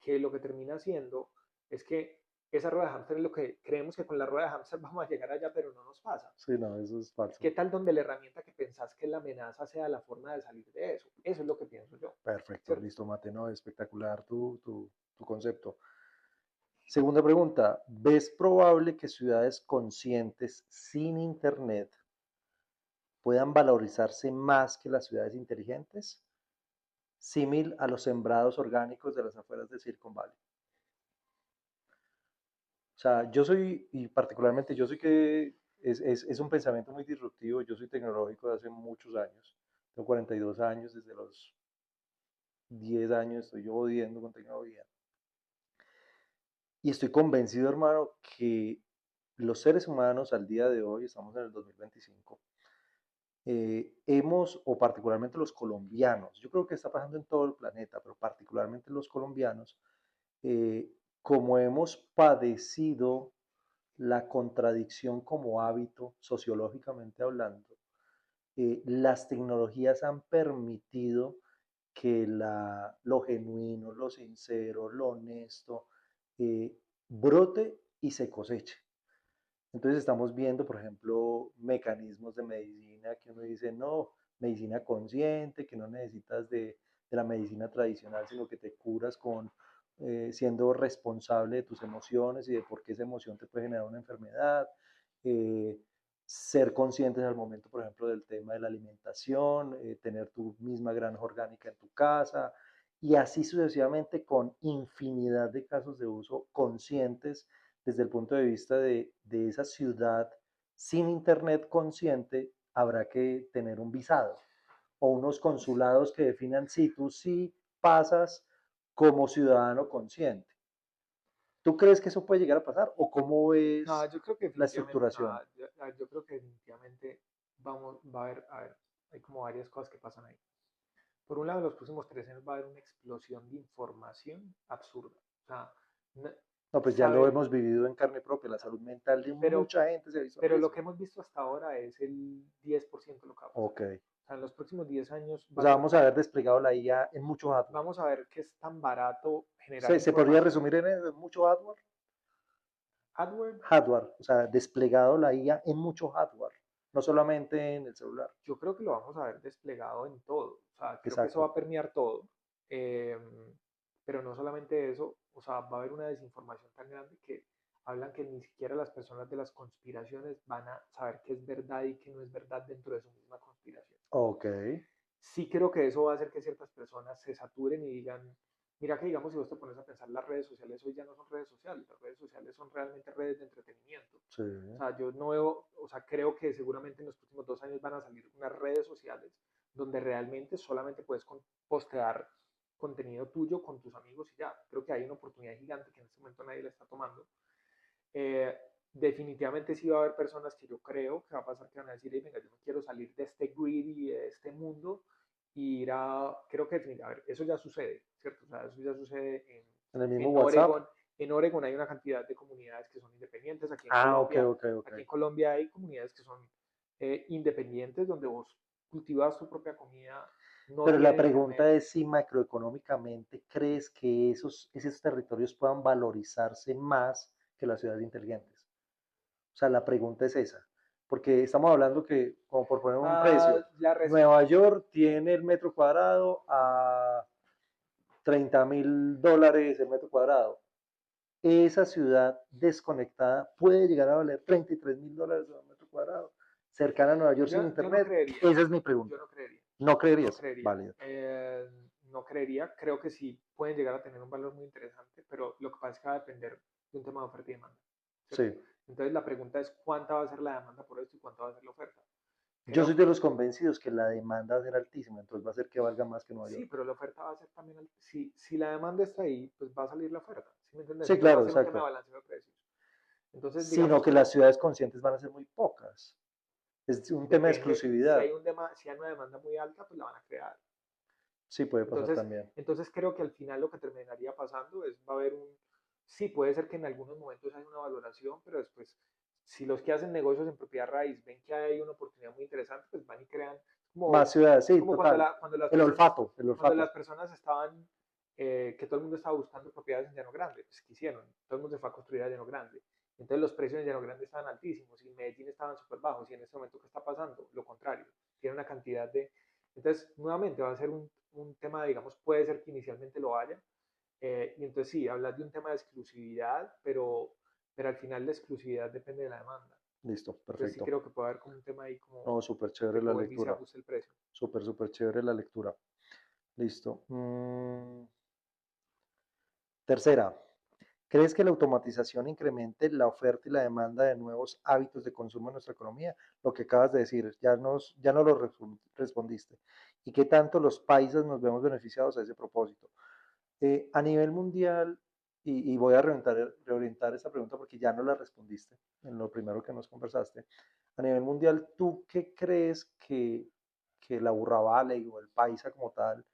que lo que termina haciendo es que esa rueda de hámster es lo que creemos que con la rueda de hámster vamos a llegar allá, pero no nos pasa. Sí, no, eso es falso. ¿Qué tal donde la herramienta que pensás que es la amenaza sea la forma de salir de eso? Eso es lo que pienso yo, Perfecto, ¿cierto? listo, Mate, no, espectacular tu concepto. Segunda pregunta, ¿ves probable que ciudades conscientes sin internet puedan valorizarse más que las ciudades inteligentes? Símil a los sembrados orgánicos de las afueras de Silicon Valley. O sea, yo soy, y particularmente yo soy que es un pensamiento muy disruptivo, yo soy tecnológico de hace muchos años, tengo 42 años, desde los 10 años estoy yo jodiendo con tecnología. Y estoy convencido, hermano, que los seres humanos al día de hoy, estamos en el 2025, hemos, o particularmente los colombianos, yo creo que está pasando en todo el planeta, pero particularmente los colombianos, eh, como hemos padecido la contradicción como hábito, sociológicamente hablando, las tecnologías han permitido que lo genuino, lo sincero, lo honesto, brote y se coseche. Entonces estamos viendo, por ejemplo, mecanismos de medicina que uno dice, no, medicina consciente, que no necesitas de la medicina tradicional, sino que te curas siendo responsable de tus emociones y de por qué esa emoción te puede generar una enfermedad. Eh, Ser conscientes al momento, por ejemplo, del tema de la alimentación, tener tu misma granja orgánica en tu casa y así sucesivamente con infinidad de casos de uso conscientes desde el punto de vista de esa ciudad sin internet consciente, habrá que tener un visado o unos consulados que definan si tú sí pasas como ciudadano consciente. ¿Tú crees que eso puede llegar a pasar o cómo No, ves yo creo que la definitivamente, no, estructuración? yo creo que definitivamente va a haber, hay como varias cosas que pasan ahí. Por un lado, en los próximos 3 años va a haber una explosión de información absurda. O sea, No, pues ya lo saber, hemos vivido en carne propia. La salud mental de pero, mucha gente se ha visto en pero lo riesgo. que hemos visto hasta ahora es el 10% de lo que va a pasar. Ok. O sea, en los próximos 10 años O va a sea, ser vamos a ver desplegado la IA en mucho hardware. vamos a ver que es tan barato generar ¿Se podría información. resumir en eso, en mucho hardware? AdWords, Hardware, o sea, desplegado la IA en mucho hardware, no solamente en el celular. yo creo que lo vamos a ver desplegado en todo. O sea, creo que eso va Exacto. a permear todo. eh, pero no solamente eso, o sea, va a haber una desinformación tan grande que hablan que ni siquiera las personas de las conspiraciones van a saber qué es verdad y qué no es verdad dentro de su misma conspiración. Ok. Sí creo que eso va a hacer que ciertas personas se saturen y digan, mira que digamos si vos te pones a pensar, las redes sociales hoy ya no son redes sociales, las redes sociales son realmente redes de entretenimiento. Sí. O sea, yo no veo, o sea, creo que seguramente en los próximos 2 años van a salir unas redes sociales donde realmente solamente puedes postear contenido tuyo con tus amigos y ya. Creo que hay una oportunidad gigante que en este momento nadie la está tomando. Eh, Definitivamente sí va a haber personas que yo creo que va a pasar que van a decir, hey, venga, yo no quiero salir de este grid y de este mundo y ir a, creo que definitivamente, a ver, eso ya sucede, ¿cierto? O sea, eso ya sucede En el mismo en WhatsApp. Oregon. En Oregon hay una cantidad de comunidades que son independientes. Ah, ok, ok, ok. Aquí en Colombia hay comunidades que son independientes donde vos cultivas tu propia comida, no Pero la tienen internet. pregunta es si macroeconómicamente crees que esos territorios puedan valorizarse más que las ciudades inteligentes. O sea, la pregunta es esa. Porque estamos hablando que, como por poner un precio, La Nueva York tiene el metro cuadrado a $30.000 el metro cuadrado. Esa ciudad desconectada puede llegar a valer $33.000 el metro cuadrado. Cercana a Nueva York sin yo no internet. creería, Esa es mi yo pregunta. no creería. ¿No No creerías? creería. Válido. No creería. Creo que sí pueden llegar a tener un valor muy interesante, pero lo que pasa es que va a depender de un tema de oferta y demanda, ¿cierto? Sí. Entonces la pregunta es cuánta va a ser la demanda por esto y cuánta va a ser la oferta. Yo soy Creo de los convencidos que la demanda va a ser altísima, entonces va a ser que valga más que Nueva sí, York. pero la oferta va a ser también, si la demanda está ahí, pues va a salir la oferta, ¿sí me entiendes? Sí, Entonces va a claro, ser un tema de exacto. balanceo de precios. Entonces, Sino digamos que que las ciudades conscientes van a ser muy pocas. Es un tema de depende, exclusividad. si hay una demanda muy alta, pues la van a crear. Sí, puede pasar Entonces, también. entonces creo que al final lo que terminaría pasando es, va a haber sí, puede ser que en algunos momentos haya una valoración, pero después, si los que hacen negocios en propiedad raíz ven que hay una oportunidad muy interesante, pues van y crean, Más como, ciudades, es sí, como total. El olfato, el cuando las olfato. personas estaban, que todo el mundo estaba buscando propiedades en Llano Grande, pues ¿qué hicieron? Todo el mundo se fue a construir a Llano Grande. Entonces los precios en Llano Grande estaban altísimos y en Medellín estaban súper bajos y en este momento, ¿qué está pasando? Lo contrario, tiene una cantidad de entonces, nuevamente va a ser un tema, digamos, puede ser que inicialmente lo haya. Y entonces sí, hablas de un tema de exclusividad, pero al final la exclusividad depende de la demanda. Listo, Entonces sí perfecto. creo que puede haber como un tema ahí como No, súper de chévere que la vuelve y se lectura. ajuste el precio. Súper, súper chévere la lectura. Listo. Tercera, ¿crees que la automatización incremente la oferta y la demanda de nuevos hábitos de consumo en nuestra economía? Lo que acabas de decir, ya no lo respondiste. ¿Y qué tanto los países nos vemos beneficiados a ese propósito? A nivel mundial, y voy a reorientar esta pregunta porque ya no la respondiste en lo primero que nos conversaste. A nivel mundial, ¿tú qué crees que la Burra Valley o el Paisa como tal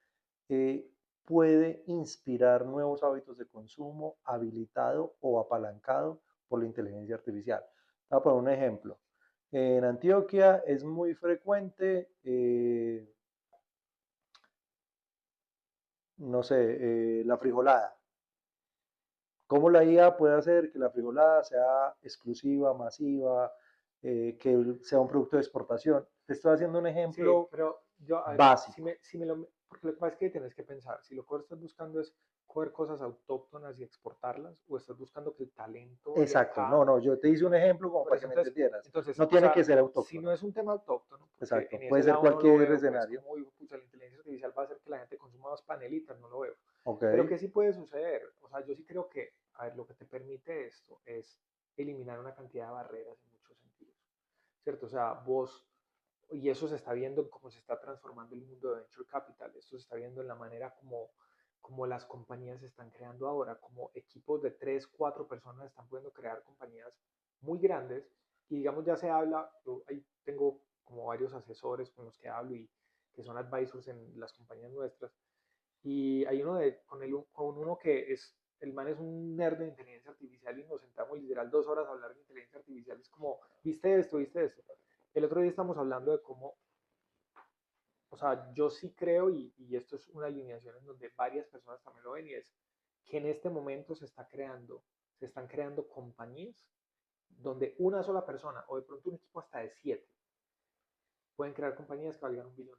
eh, puede inspirar nuevos hábitos de consumo habilitado o apalancado por la inteligencia artificial? Voy a poner un ejemplo. En Antioquia es muy frecuente, no sé, la frijolada. ¿Cómo la IA puede hacer que la frijolada sea exclusiva, masiva, que sea un producto de exportación? Te estoy haciendo un Sí, ejemplo pero yo, a ver, básico. porque lo que pasa es que tienes que pensar, si lo que estás buscando es coger cosas autóctonas y exportarlas, o estás buscando que el talento de Exacto. acá. No, no, yo te hice un ejemplo como Por para eso, que me entendieras. entonces, No o tiene sea, que ser si no autóctono. es un tema autóctono, porque Exacto. en Puede ese ser lado no lo cualquier veo, pues escenario. como, uy, pucha, la inteligencia artificial va a hacer que la gente consuma más panelitas, no lo veo. Ok. Pero ¿qué sí puede suceder? O sea, yo sí creo que, a ver, lo que te permite esto es eliminar una cantidad de barreras en muchos sentidos, ¿cierto? O sea, vos, y eso se está viendo en cómo se está transformando el mundo de Venture Capital, esto se está viendo en la manera como las compañías se están creando ahora, como equipos de 3, 4 personas están pudiendo crear compañías muy grandes y digamos ya se habla, yo ahí tengo como varios asesores con los que hablo y que son advisors en las compañías nuestras. Y hay con uno que el man es un nerd de inteligencia artificial y nos sentamos literal 2 horas a hablar de inteligencia artificial. Es como, ¿viste esto? ¿Viste esto? El otro día estamos hablando de cómo, o sea, yo sí creo, y esto es una alineación en donde varias personas también lo ven, y es que en este momento se están creando compañías donde una sola persona, o de pronto un equipo hasta de 7, pueden crear compañías que valgan $1 billón.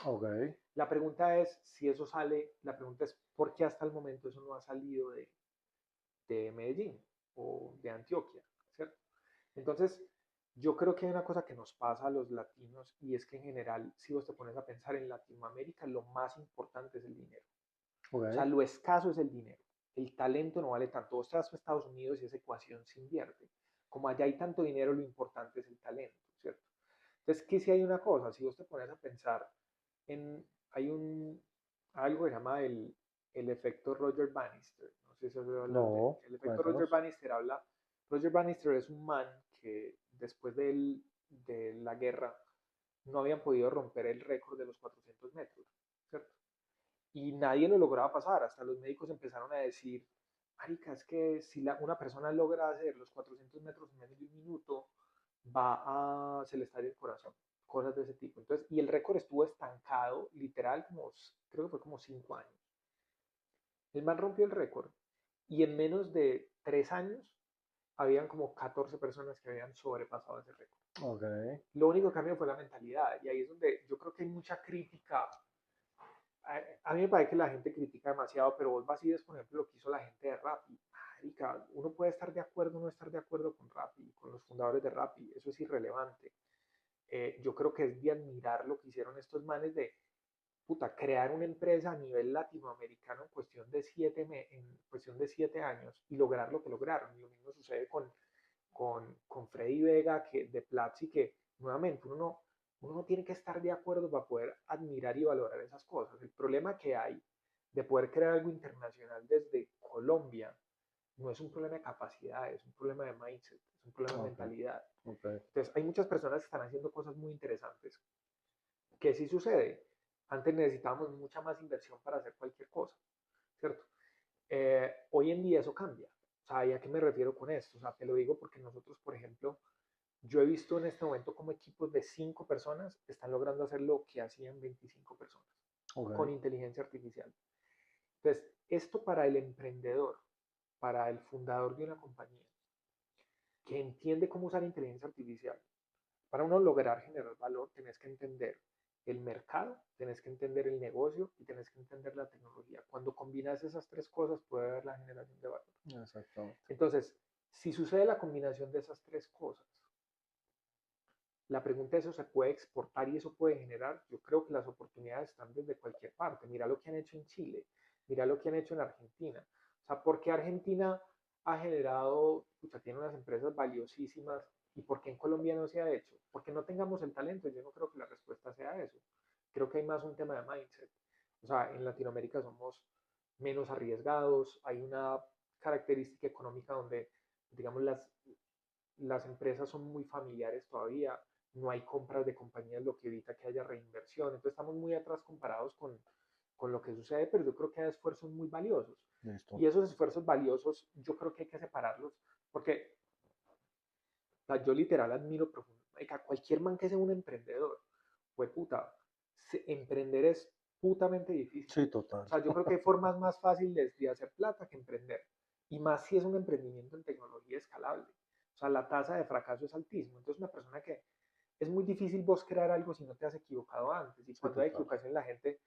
Ok. La pregunta es si eso sale, la pregunta es por qué hasta el momento eso no ha salido de Medellín o de Antioquia, ¿cierto? Entonces, yo creo que hay una cosa que nos pasa a los latinos y es que en general, si vos te pones a pensar en Latinoamérica, lo más importante es el dinero. O sea, Ok. lo escaso es el dinero. El talento no vale tanto. Vos te vas a Estados Unidos y esa ecuación se invierte. Como allá hay tanto dinero, lo importante es el talento, ¿cierto? Entonces, ¿qué si hay una cosa? Si vos te pones a pensar hay algo que se llama el efecto Roger Bannister. No sé si has oído hablar de él. No, El efecto Roger cuéntanos. Bannister Roger Bannister es un man que después de la guerra no habían podido romper el récord de los 400 metros, ¿cierto? Y nadie lo lograba pasar, hasta los médicos empezaron a decir, marica, es que si una persona logra hacer los 400 metros en menos de un minuto, se le estalla el corazón, cosas de ese tipo. Entonces, y el récord estuvo estancado, literal, creo que fue como 5 años. El man rompió el récord y en menos de 3 años habían como 14 personas que habían sobrepasado ese récord. Ok. Lo único que cambió fue la mentalidad y ahí es donde yo creo que hay mucha crítica. A mí me parece que la gente critica demasiado, pero vos vas y ves, por ejemplo, lo que hizo la gente de Rappi. Marica, uno puede estar de acuerdo o no estar de acuerdo con Rappi, con los fundadores de Rappi, eso es irrelevante. Yo creo que es de admirar lo que hicieron estos manes de, puta, crear una empresa a nivel latinoamericano en cuestión de 7 años y lograr lo que lograron. Y lo mismo sucede con Freddy Vega de Platzi, que nuevamente uno no tiene que estar de acuerdo para poder admirar y valorar esas cosas. El problema que hay de poder crear algo internacional desde Colombia no es un problema de capacidad, es un problema de mindset, es un problema de Ok. mentalidad. Ok. Entonces, hay muchas personas que están haciendo cosas muy interesantes. ¿Qué sí sucede? Antes necesitábamos mucha más inversión para hacer cualquier cosa, ¿cierto? Hoy en día eso cambia. O sea, ¿y a qué me refiero con esto? O sea, te lo digo porque nosotros, por ejemplo, yo he visto en este momento como equipos de 5 personas están logrando hacer lo que hacían 25 personas con Ok. inteligencia artificial. Entonces, esto para el emprendedor, para el fundador de una compañía, que entiende cómo usar inteligencia artificial, para uno lograr generar valor, tenés que entender el mercado, tenés que entender el negocio y tenés que entender la tecnología. Cuando combinas esas tres cosas puede haber la generación de valor. Exactamente. Entonces, si sucede la combinación de esas tres cosas, la pregunta es, ¿eso se puede exportar y eso puede generar? Yo creo que las oportunidades están desde cualquier parte. Mira lo que han hecho en Chile, mira lo que han hecho en Argentina. O sea, ¿por qué Argentina ha generado, tiene unas empresas valiosísimas y por qué en Colombia no se ha hecho? Porque no tengamos el talento. Yo no creo que la respuesta sea eso. Creo que hay más un tema de mindset. O sea, en Latinoamérica somos menos arriesgados, hay una característica económica donde, digamos, las empresas son muy familiares todavía, no hay compras de compañías, lo que evita que haya reinversión. Entonces estamos muy atrás comparados con lo que sucede, pero yo creo que hay esfuerzos muy valiosos. Listo. Y esos esfuerzos valiosos yo creo que hay que separarlos, porque o sea, yo literal admiro profundamente a cualquier man que sea un emprendedor. Pues puta, emprender es putamente difícil. Sí, O total. sea, yo creo que hay formas más fáciles de hacer plata que emprender. Y más si es un emprendimiento en tecnología escalable. O sea, la tasa de fracaso es altísima. Entonces, una persona que es muy difícil vos crear algo si no te has equivocado antes. Y Sí, cuando hay total. equivocación, la gente,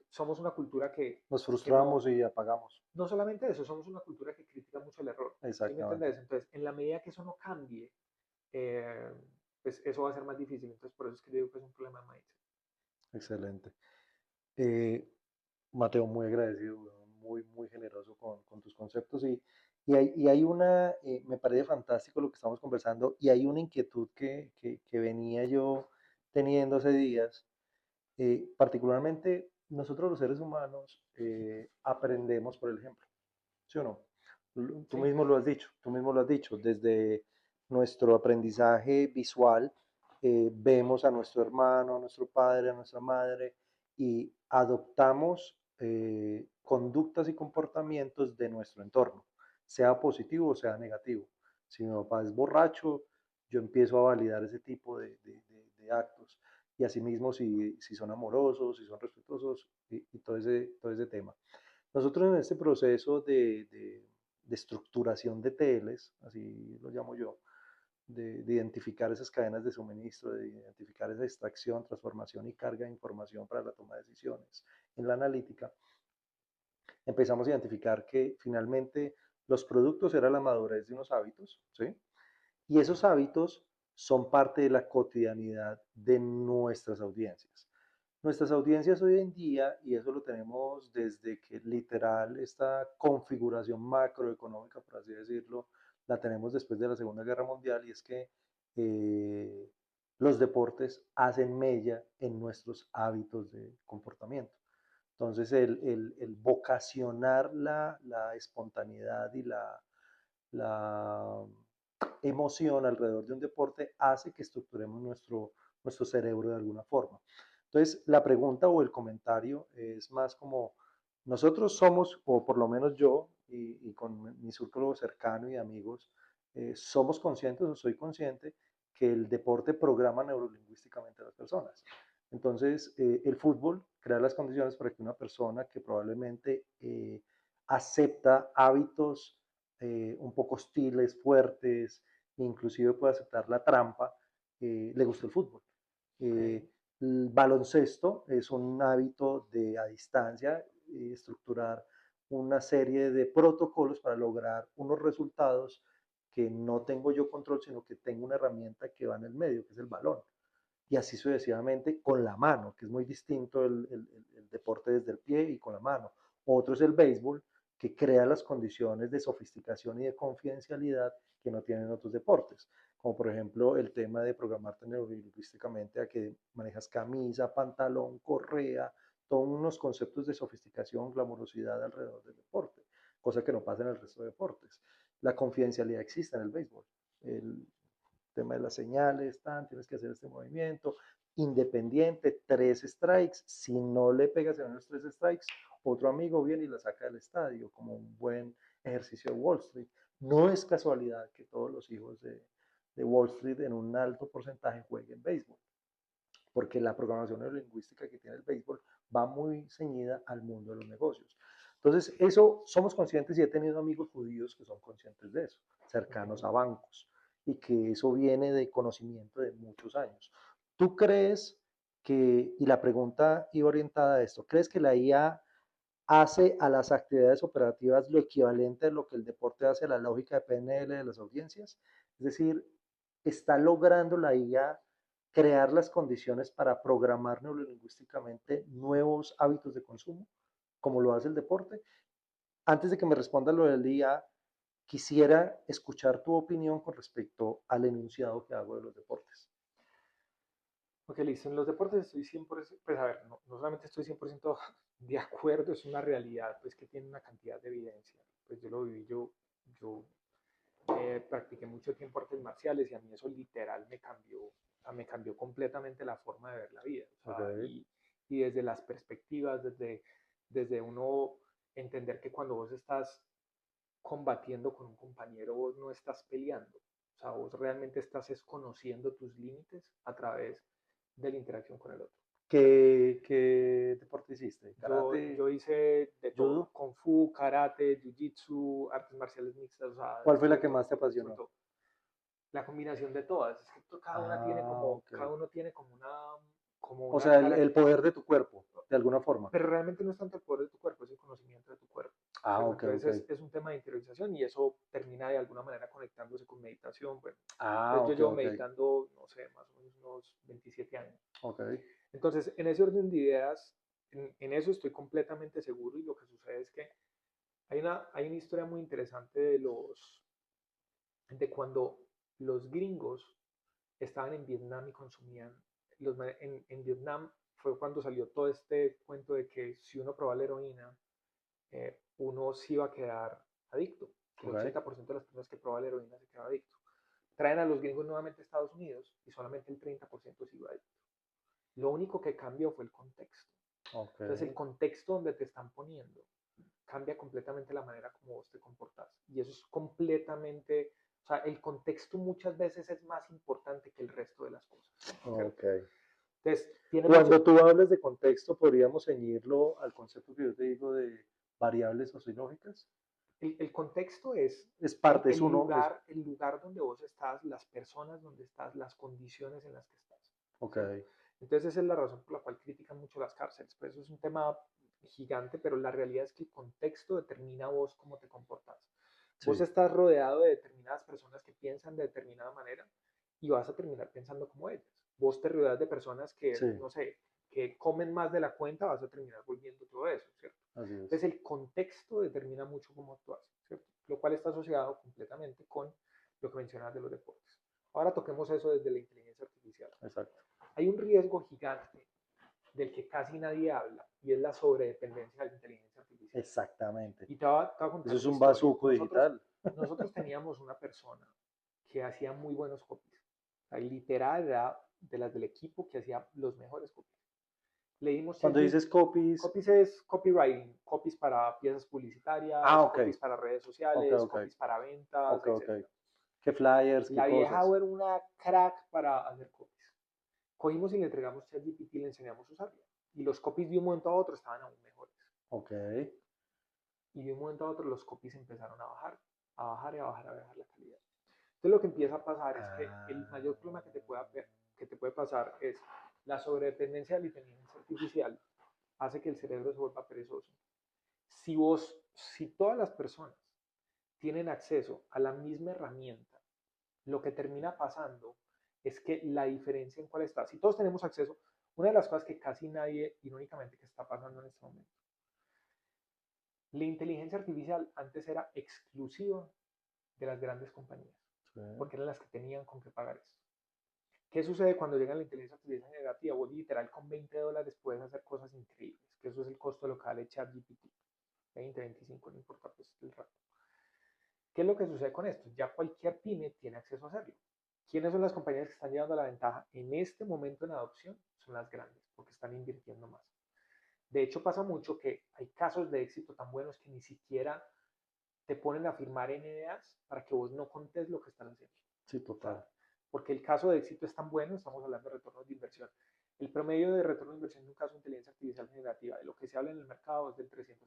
somos una cultura Nos que no, frustramos y apagamos. no solamente eso, somos una cultura que critica mucho el error. ¿Sí me Exactamente. entendés? Entonces, en la medida que eso no cambie, eh, pues eso va a ser más difícil. Entonces, por eso es que digo que es un problema de mindset. Excelente. Eh, Mateo, muy agradecido, weón, muy, muy generoso con tus conceptos y hay me parece fantástico lo que estamos conversando y hay una inquietud que venía yo teniendo hace días. Particularmente nosotros los seres humanos aprendemos por el ejemplo, ¿sí o no? Tú ¿Sí? mismo lo has dicho, tú mismo lo has dicho, desde nuestro aprendizaje visual, vemos a nuestro hermano, a nuestro padre, a nuestra madre y adoptamos conductas y comportamientos de nuestro entorno, sea positivo o sea negativo. Si mi papá es borracho, yo empiezo a validar ese tipo de actos. Y asimismo, si son amorosos, si son respetuosos y todo ese tema. Nosotros en este proceso de estructuración de TLs, así lo llamo yo, de identificar esas cadenas de suministro, de identificar esa extracción, transformación y carga de información para la toma de decisiones en la analítica, empezamos a identificar que finalmente los productos eran la madurez de unos hábitos, ¿sí? Y esos hábitos son parte de la cotidianidad de nuestras audiencias. Nuestras audiencias hoy en día, y eso lo tenemos desde que literal esta configuración macroeconómica, por así decirlo, la tenemos después de la Segunda Guerra Mundial, y es que eh, los deportes hacen mella en nuestros hábitos de comportamiento. Entonces, el vocacionar la espontaneidad y la emoción alrededor de un deporte hace que estructuremos nuestro cerebro de alguna forma. Entonces, la pregunta o el comentario es más como nosotros somos, o por lo menos yo, y con mi círculo cercano y amigos, somos conscientes o soy consciente que el deporte programa neurolingüísticamente a las personas. Entonces, el fútbol crea las condiciones para que una persona que probablemente acepta hábitos un poco hostiles, fuertes, inclusive puede aceptar la trampa, le gusta el fútbol. Ok. El baloncesto es un hábito de a distancia, estructurar una serie de protocolos para lograr unos resultados que no tengo yo control, sino que tengo una herramienta que va en el medio, que es el balón. Y así sucesivamente con la mano, que es muy distinto el deporte desde el pie y con la mano. Otro es el béisbol, que crea las condiciones de sofisticación y de confidencialidad que no tienen otros deportes, como por ejemplo el tema de programarte neurolingüísticamente a que manejas camisa, pantalón, correa, todos unos conceptos de sofisticación, glamorosidad alrededor del deporte, cosa que no pasa en el resto de deportes. La confidencialidad existe en el béisbol. El tema de las señales, tienes que hacer este movimiento, independiente, 3 strikes, si no le pegas en los 3 strikes, otro amigo viene y la saca del estadio, como un buen ejercicio de Wall Street. No es casualidad que todos los hijos de Wall Street en un alto porcentaje jueguen béisbol, porque la programación neurolingüística que tiene el béisbol va muy ceñida al mundo de los negocios. Entonces, eso somos conscientes y he tenido amigos judíos que son conscientes de eso, cercanos Ok. a bancos, y que eso viene de conocimiento de muchos años. ¿Tú crees que, y la pregunta iba orientada a esto, ¿crees que la IA hace a las actividades operativas lo equivalente a lo que el deporte hace a la lógica de PNL de las audiencias? Es decir, ¿está logrando la IA crear las condiciones para programar neurolingüísticamente nuevos hábitos de consumo, como lo hace el deporte? Antes de que me responda lo del IA, quisiera escuchar tu opinión con respecto al enunciado que hago de los deportes. Ok, listo. En los deportes estoy 100%, pues a ver, no solamente estoy 100% de acuerdo, es una realidad, pues que tiene una cantidad de evidencia. Pues yo lo viví, yo practiqué mucho tiempo artes marciales y a mí eso literal me cambió, o sea, me cambió completamente la forma de ver la vida. O Ok, sea, y desde las perspectivas, desde uno entender que cuando vos estás combatiendo con un compañero, vos no estás peleando. O sea, vos realmente estás es conociendo tus límites a través de la interacción con el otro. ¿qué deporte hiciste? ¿Karate? Yo hice de todo, ¿Judo? kung fu, karate, jiu-jitsu, artes marciales mixtas, o sea, ¿Cuál fue la estuve que más te sobre apasionó? todo. La combinación de todas, es que Ah, ok. cada uno tiene como O una sea, el poder de tu cuerpo, de alguna forma. pero realmente no es tanto el poder de tu cuerpo, es el conocimiento de tu cuerpo. Ah, ¿Cierto? ok, ok. Entonces es un tema de interiorización y eso termina de alguna manera conectándose con meditación. Bueno, Ah, entonces yo ok, llevo ok. meditando, no sé, más o menos unos 27 años. Ok. Entonces, en ese orden de ideas, en eso estoy completamente seguro y lo que sucede es que hay una historia muy interesante de cuando los gringos estaban en Vietnam y consumían, en Vietnam fue cuando salió todo este cuento de que si uno probaba la heroína, uno sí iba a quedar adicto, que el Ok. 80% de las personas que probaban la heroína se quedaba adicto. traen a los gringos nuevamente a Estados Unidos y solamente el 30% siguió ahí. Lo único que cambió fue el contexto. Ok. Entonces el contexto donde te están poniendo cambia completamente la manera como vos te comportas. Y eso es completamente, o sea, el contexto muchas veces es más importante que el resto de las cosas. Ok. Entonces, tiene Cuando mucho, tú hablas de contexto, podríamos ceñirlo al concepto que yo te digo de variables sociológicas. el contexto es Es parte, es uno, es, el lugar donde vos estás, las personas donde estás, las condiciones en las que estás. ok, ¿Cierto? Entonces esa es la razón por la cual critican mucho las cárceles. Pues eso es un tema gigante, pero la realidad es que el contexto determina vos cómo te comportas. Vos sí, estás rodeado de determinadas personas que piensan de determinada manera y vas a terminar pensando como ellas. Vos te rodeas de personas que, sí, no sé, que comen más de la cuenta, vas a terminar volviendo todo eso, ¿cierto? así es. Entonces el contexto determina mucho cómo actúas, ¿cierto? Lo cual está asociado completamente con lo que mencionas de los deportes. Ahora toquemos eso desde la inteligencia artificial. Exacto. Hay un riesgo gigante del que casi nadie habla y es la sobredependencia de la inteligencia artificial. Exactamente. Y te voy a Eso contar es una un historia. bazuco digital. Nosotros teníamos una persona que hacía muy buenos copies. O sea, literal era de las del equipo que hacía los mejores copies. Le dimos Cuando dices copies, copies es copywriting, copies para piezas publicitarias, ok, copies para redes ok, sociales, ok, copies para ventas, ok, ok. etc. ¿Qué flyers, qué La vieja cosas? era una crack para hacer copies. Cogimos y le entregamos ChatGPT y le enseñamos a usarlo. Y los copies de un momento a otro estaban aún mejores. Ok. Y de un momento a otro los copies empezaron a bajar, a bajar y a bajar, a bajar la calidad. Entonces lo que empieza a pasar es que el Ah, mayor problema que te puede pasar es la sobredependencia de la inteligencia artificial hace que el cerebro se vuelva perezoso. Si todas las personas tienen acceso a la misma herramienta, lo que termina pasando es que la diferencia en cuál está, si todos tenemos acceso, una de las cosas que casi nadie, irónicamente, que está pasando en este momento, la inteligencia artificial antes era exclusiva de las grandes compañías, sí, porque eran las que tenían con qué pagar esto. ¿Qué sucede cuando llega la inteligencia artificial generativa? Vos literal con $20 puedes hacer cosas increíbles, que eso es el costo de lo que vale ChatGPT. 20, 25, no importa pues el rato. ¿Qué es lo que sucede con esto? Ya cualquier pyme tiene acceso a hacerlo. ¿Quiénes son las compañías que están llevando la ventaja en este momento en adopción? Son las grandes, porque están invirtiendo más. De hecho, pasa mucho que hay casos de éxito tan buenos que ni siquiera te ponen a firmar NDAs para que vos no contes lo que están haciendo. sí, O sea, total. porque el caso de éxito es tan bueno, estamos hablando de retornos de inversión. El promedio de retorno de inversión de un caso de inteligencia artificial generativa, de lo que se habla en el mercado, es del 300%.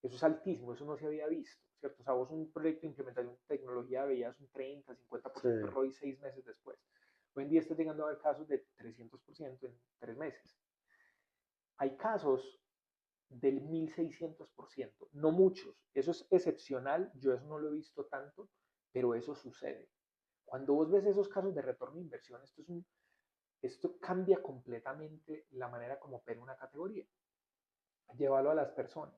Eso es altísimo, eso no se había visto, ¿cierto? O sea, vos un proyecto de implementación de tecnología veías un 30, Sí, 50% ROI 6 meses después. Hoy en día estás llegando a ver casos de 300% en 3 meses. Hay casos del 1600%, no muchos, eso es excepcional, yo eso no lo he visto tanto, pero eso sucede. Cuando vos ves esos casos de retorno de inversión, esto cambia completamente la manera como opera una categoría. Llévalo a las personas.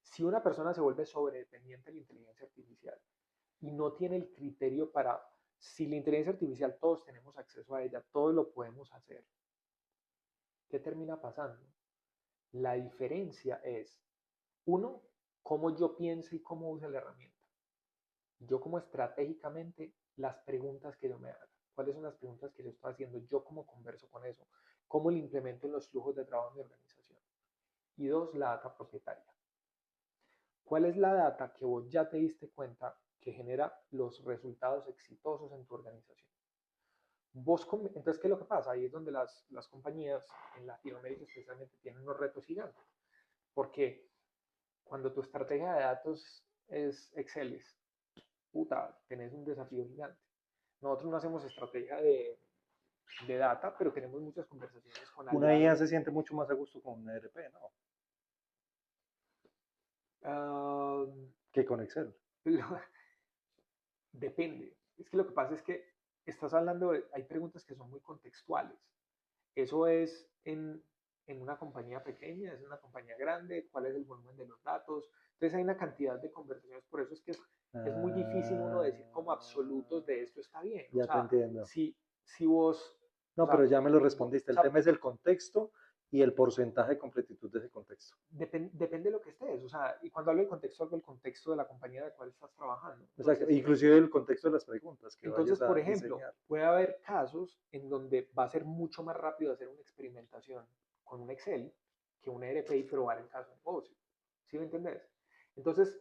Si una persona se vuelve sobredependiente de la inteligencia artificial y no tiene el criterio para, si la inteligencia artificial todos tenemos acceso a ella, todos lo podemos hacer, ¿qué termina pasando? La diferencia es, uno, cómo yo pienso y cómo uso la herramienta. Yo como estratégicamente, las preguntas que yo me haga. ¿Cuáles son las preguntas que yo estoy haciendo? Yo cómo converso con eso. ¿Cómo lo implemento en los flujos de trabajo de mi organización? Y dos, la data propietaria. ¿Cuál es la data que vos ya te diste cuenta que genera los resultados exitosos en tu organización? Entonces, ¿qué es lo que pasa? Ahí es donde las compañías en Latinoamérica especialmente tienen unos retos gigantes. Porque cuando tu estrategia de datos es Excel, puta, tenés un desafío gigante. Nosotros no hacemos estrategia de data, pero tenemos muchas conversaciones con una IA aliados. se siente mucho más a gusto con un ERP, ¿no? Uh, Que con Excel. Depende. Es que lo que pasa es que estás hablando hay preguntas que son muy contextuales. Eso es en una compañía pequeña, es en una compañía grande, cuál es el volumen de los datos. Entonces hay una cantidad de conversaciones, por eso es que es muy difícil uno Ah, decir como absolutos de esto está bien. O ya te sea, entiendo. si vos, o No, pero sea, ya me lo o respondiste. El sea, tema es el contexto y el porcentaje de completitud de ese contexto. Depende de lo que estés, o sea, y cuando hablo del contexto, hablo del contexto de la compañía de la cual estás trabajando. Exacto, Entonces, inclusive el contexto de las preguntas que vayas por a ejemplo, diseñar. puede haber casos en donde va a ser mucho más rápido hacer una experimentación con un Excel que un ERP y probar el caso de negocio. ¿Sí me entendés? Entonces,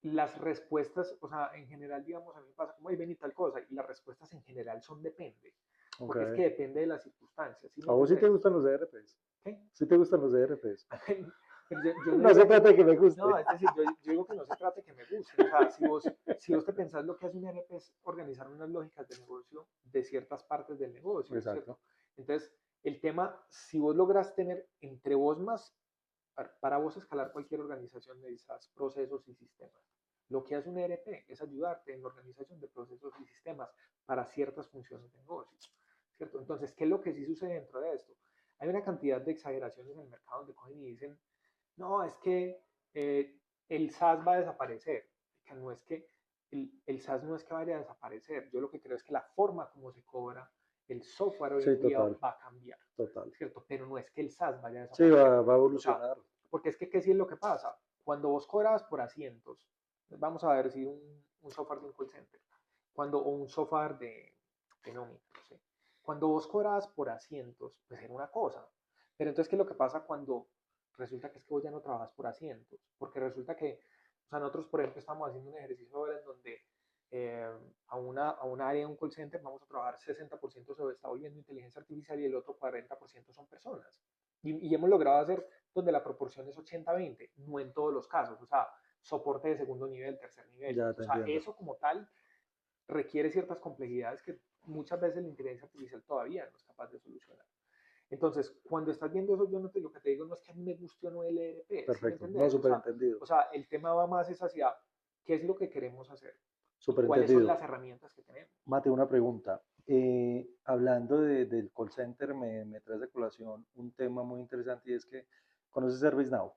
las respuestas, o sea, en general, digamos, a mí me pasa como, ahí ven y tal cosa, y las respuestas en general son depende, porque es que Okay. depende de las circunstancias, ¿sí me ¿A vos sí te entendés? gustan los ERPs? ¿Qué? ¿Sí te gustan los ERPs? Pero yo no No se digo que, trata de que me guste. no, es decir, yo digo que no se trate que me guste, o sea, si vos te pensás lo que hace un ERP es organizar unas lógicas de negocio de ciertas partes del negocio, ¿cierto? Exacto. Entonces, el tema, si vos logras tener entre vos más, para vos escalar cualquier organización necesitas procesos y sistemas. Lo que hace un ERP es ayudarte en la organización de procesos y sistemas para ciertas funciones de negocio, ¿cierto? Entonces, ¿qué es lo que sí sucede dentro de esto? Hay una cantidad de exageraciones en el mercado donde cogen y dicen, no, es que el SaaS va a desaparecer. Que no es que el SaaS no es que vaya a desaparecer. Yo lo que creo es que la forma como se cobra el software hoy Sí, en día total, va a cambiar, total. ¿cierto? Pero no es que el SaaS vaya a Sí, desaparecer. va a O sea, evolucionar. porque es que, ¿qué sí es lo que pasa? Cuando vos cobras por asientos, vamos a ver si un software de un call center, o un software de nómina, no sé. Cuando vos cobras por asientos, pues era una cosa. Pero entonces, ¿qué es lo que pasa cuando resulta que es que vos ya no trabajas por asientos? Porque resulta que, o sea, nosotros, por ejemplo, estamos haciendo un ejercicio ahora en donde eh, a una área de un call center vamos a trabajar 60% se está volviendo inteligencia artificial y el otro 40% son personas. Y hemos logrado hacer donde la proporción es 80-20, no en todos los casos, o sea, soporte de segundo nivel, tercer nivel. Ya O te sea, entiendo. eso como tal requiere ciertas complejidades que muchas veces la inteligencia artificial todavía no es capaz de solucionar. Entonces, cuando estás viendo eso, yo no te, lo que te digo no es que a mí me guste o no el ERP, ¿sí me Perfecto. No, entendés? súper entendido. O sea, el tema va más es hacia qué es lo que queremos hacer y Súper cuáles son entendido. las herramientas que tenemos. Mate, una pregunta. Hablando del call center, me traes de colación un tema muy interesante y es que, ¿conoces ServiceNow?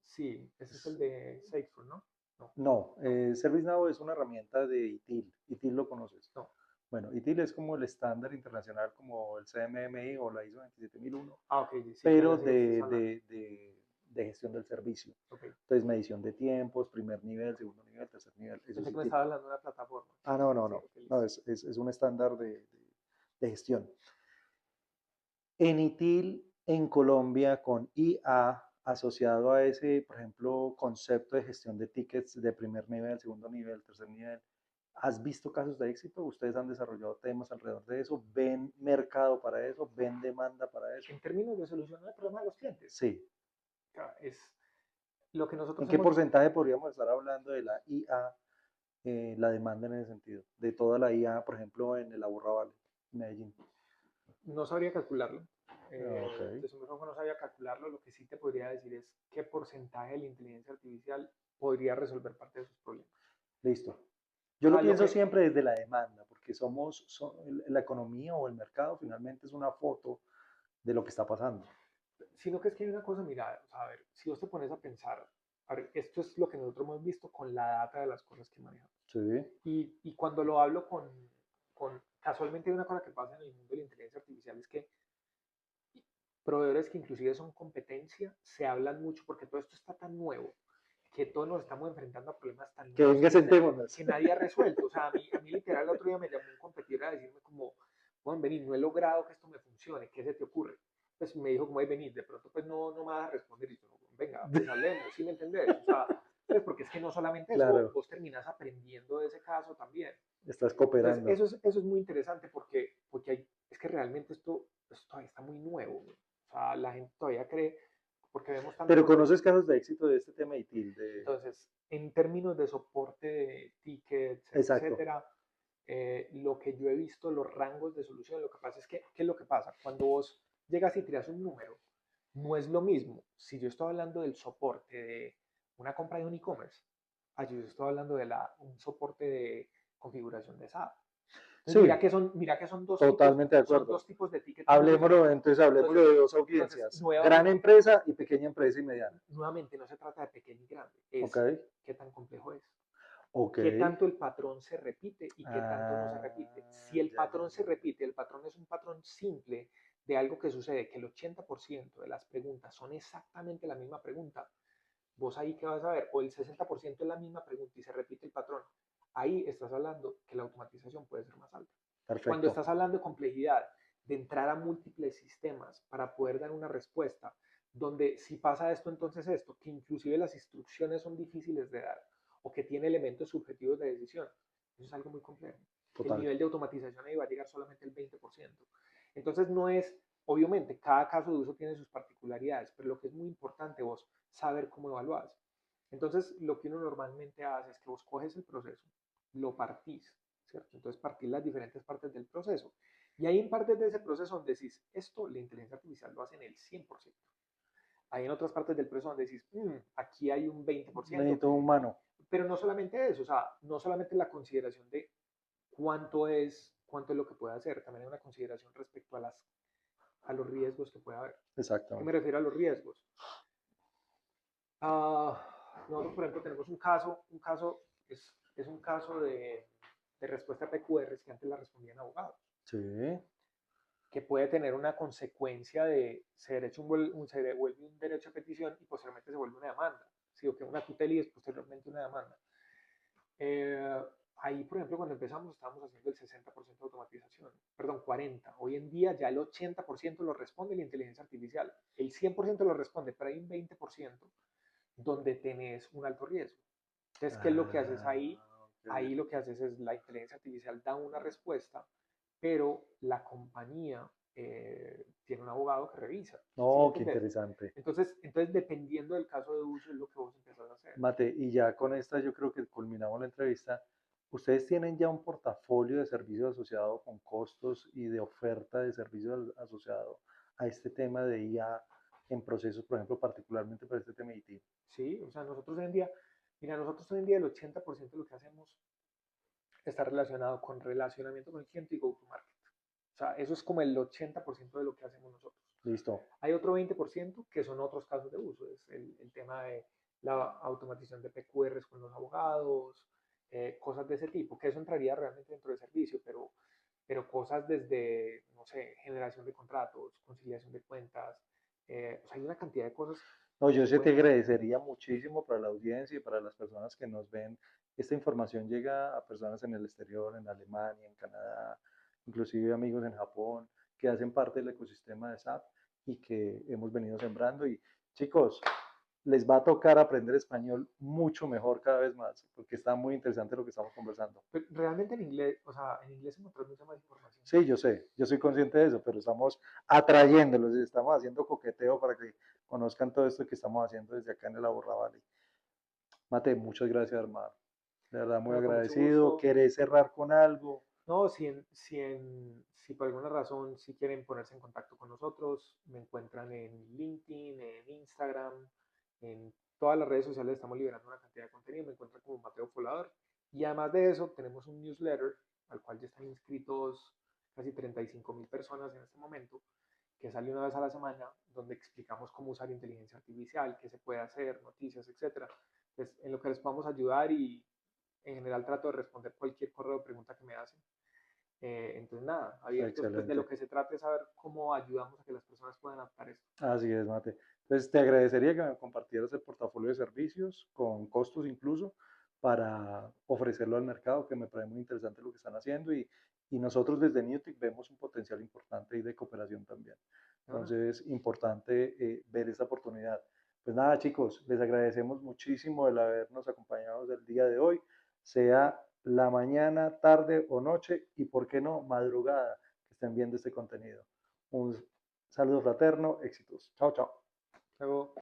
Sí, ese es el Es- de Salesforce, ¿no? No, No, no, ServiceNow es una herramienta de ITIL. ITIL lo conoces. no. Bueno, ITIL es como el estándar internacional, como el CMMI o la ISO 27001, Ah, ok, sí, pero ya sé de qué estás hablando. de gestión del servicio. Ok, Entonces, medición de tiempos, primer nivel, segundo nivel, tercer nivel, eso es pensé que me ITIL. estaba hablando de una plataforma. Ah, no, no, Sí, no, ok, no, listo. es un estándar de gestión. En ITIL, en Colombia, con IA asociado a ese, por ejemplo, concepto de gestión de tickets de primer nivel, segundo nivel, tercer nivel, ¿has visto casos de éxito? ¿Ustedes han desarrollado temas alrededor de eso? ¿Ven mercado para eso? ¿Ven demanda para eso? En términos de solucionar el problema de los clientes, Sí. es lo que ¿En nosotros qué hemos, porcentaje podríamos estar hablando de la IA, la demanda en ese sentido? De toda la IA, por ejemplo, en el Aburrá Valley, Medellín. no sabría calcularlo. Ah, ok. De su mismo no sabría calcularlo. Lo que sí te podría decir es qué porcentaje de la inteligencia artificial podría resolver parte de sus problemas. Listo. O Yo lo sea, lo pienso que, siempre desde la demanda, porque la economía o el mercado finalmente es una foto de lo que está pasando. sino que es que hay una cosa, mira, o sea, a ver, si vos te pones a pensar, a ver, esto es lo que nosotros hemos visto con la data de las cosas que manejamos. Sí, Y cuando lo hablo casualmente hay una cosa que pasa en el mundo de la inteligencia artificial, es que proveedores que inclusive son competencia se hablan mucho porque todo esto está tan nuevo que todos nos estamos enfrentando a problemas tan que nuevos venga, sentémonos. que nadie ha resuelto. O sea, a mí literal el otro día me llamó un competidor a decirme como, bueno, vení, no he logrado que esto me funcione, ¿qué se te ocurre? Pues me dijo como, hey, venid, de pronto pues no me vas a responder y yo, venga, pues hablemos, ¿sí me entendés? O sea, pues porque es que no solamente eso, Claro, vos terminás aprendiendo de ese caso también. estás Entonces, cooperando. eso es muy interesante porque es que realmente esto todavía está muy nuevo. O sea, la gente todavía cree, porque vemos Pero tanto los... conoces casos de éxito de este tema ITIL, Entonces, en términos de soporte de tickets, Exacto. etcétera, lo que yo he visto, los rangos de solución, lo que pasa es que, ¿qué es lo que pasa? Cuando vos llegas y tiras un número, no es lo mismo si yo estoy hablando del soporte de una compra de un e-commerce, a yo estoy hablando de un soporte de configuración de SAP. Entonces, Sí, mira que totalmente de son acuerdo. dos tipos de tickets muy Hablemoslo, diferentes. entonces hablemoslo Entonces, de dos entonces audiencias, gran nuevamente, empresa y pequeña empresa y mediana. nuevamente no se trata de pequeño y grande, ¿Ok? es qué tan complejo es. Ok. qué tanto el patrón se repite y qué tanto no se repite. Ah, Si el ya, ya, patrón se ya, ya. repite, el patrón es un patrón simple de algo que sucede, que el 80% de las preguntas son exactamente la misma pregunta, vos ahí qué vas a ver, o el 60% es la misma pregunta y se repite el patrón, ahí estás hablando que la automatización puede ser más alta. Cuando Perfecto. estás hablando de complejidad, de entrar a múltiples sistemas para poder dar una respuesta, donde si pasa esto, entonces esto, que inclusive las instrucciones son difíciles de dar o que tiene elementos subjetivos de decisión, eso es algo muy complejo. El Total. nivel de automatización ahí va a llegar solamente al 20%. Entonces no es, obviamente, cada caso de uso tiene sus particularidades, pero lo que es muy importante vos saber cómo evaluás. Entonces, lo que uno normalmente hace es que vos coges el proceso, lo partís, ¿cierto? Entonces, partís las diferentes partes del proceso. Y hay en partes de ese proceso donde decís, esto la inteligencia artificial lo hace en el 100%. Hay en otras partes del proceso donde decís, aquí hay un 20%, Necesito un humano. pero no solamente eso, o sea, no solamente la consideración de cuánto es lo que puede hacer, también hay una consideración respecto a los riesgos que puede haber. ¿Qué me Exactamente. refiero a los riesgos? Nosotros, por ejemplo, tenemos un caso es un caso de respuesta a PQRs que antes la respondían abogados, Sí. que puede tener una consecuencia de se devuelve un derecho a petición y posteriormente se vuelve una demanda, ¿sí? O que una tutela y es posteriormente una demanda. Eh, Ahí, por ejemplo, cuando empezamos estábamos haciendo el 60% de automatización, perdón, 40%. Hoy en día ya el 80% lo responde la inteligencia artificial. El 100% lo responde, pero hay un 20% donde tenés un alto riesgo. Entonces, ¿qué es lo que haces Ah, ahí? ok. Ahí lo que haces es la inteligencia artificial da una respuesta, pero la compañía tiene un abogado que revisa. ¿Sí me No, qué entendés? interesante. Entonces, dependiendo del caso de uso, es lo que vos empezás a hacer. Mate, y ya con esta yo creo que culminamos la entrevista. ¿Ustedes tienen ya un portafolio de servicios asociado con costos y de oferta de servicios asociado a este tema de IA en procesos, por ejemplo, particularmente para este tema de IT? ¿Sí? O sea, nosotros hoy en día, mira, nosotros hoy en día el 80% de lo que hacemos está relacionado con relacionamiento con el cliente y go-to-market. O sea, eso es como el 80% de lo que hacemos nosotros. Listo. Hay otro 20% que son otros casos de uso, es el tema de la automatización de PQRs con los abogados, cosas de ese tipo, que eso entraría realmente dentro del servicio, pero cosas desde, no sé, generación de contratos, conciliación de cuentas, o sea, hay una cantidad de cosas No, que yo se sí te pueden hacer. agradecería muchísimo para la audiencia y para las personas que nos ven. Esta información llega a personas en el exterior, en Alemania, en Canadá, inclusive amigos en Japón, que hacen parte del ecosistema de SAP y que hemos venido sembrando. Y chicos, les va a tocar aprender español mucho mejor cada vez más, porque está muy interesante lo que estamos conversando. Pero realmente en inglés, o sea, en inglés encontrar mucha más información. Sí, yo soy consciente de eso, pero estamos atrayéndolos y estamos haciendo coqueteo para que conozcan todo esto que estamos haendo desde acá en el Aburrá Valley. Mate, muchas gracias, hermano. De verdad, muy Bueno, con mucho agradecido. gusto. ¿Querés cerrar con algo? No, si por alguna razón si quieren ponerse en contacto con nosotros, me encuentran en LinkedIn, en Instagram, en todas las redes sociales estamos liberando una cantidad de contenido, me encuentran como Mateo Volador. Y además de eso, tenemos un newsletter al cual ya están inscritos casi 35.000 personas en este momento, que sale una vez a la semana, donde explicamos cómo usar inteligencia artificial, qué se puede hacer, noticias, etcétera. Pues en lo que les podamos ayudar y en general trato de responder cualquier correo o pregunta que me hacen. Entonces, nada, abiertos, pues de lo Excelente. que se trata es saber cómo ayudamos a que las personas puedan adaptar esto. Así es, Mate. Entonces, te agradecería que me compartieras el portafolio de servicios, con costos incluso, para ofrecerlo al mercado, que me parece muy interesante lo que están haciendo y nosotros desde Newtek vemos un potencial importante y de cooperación también. ¿No? Entonces, importante ver esta oportunidad. Pues nada, chicos, les agradecemos muchísimo el habernos acompañado el día de hoy, sea la mañana, tarde o noche y, por qué no, madrugada que estén viendo este contenido. Un saludo fraterno, éxitos. Chao, chao. Luego,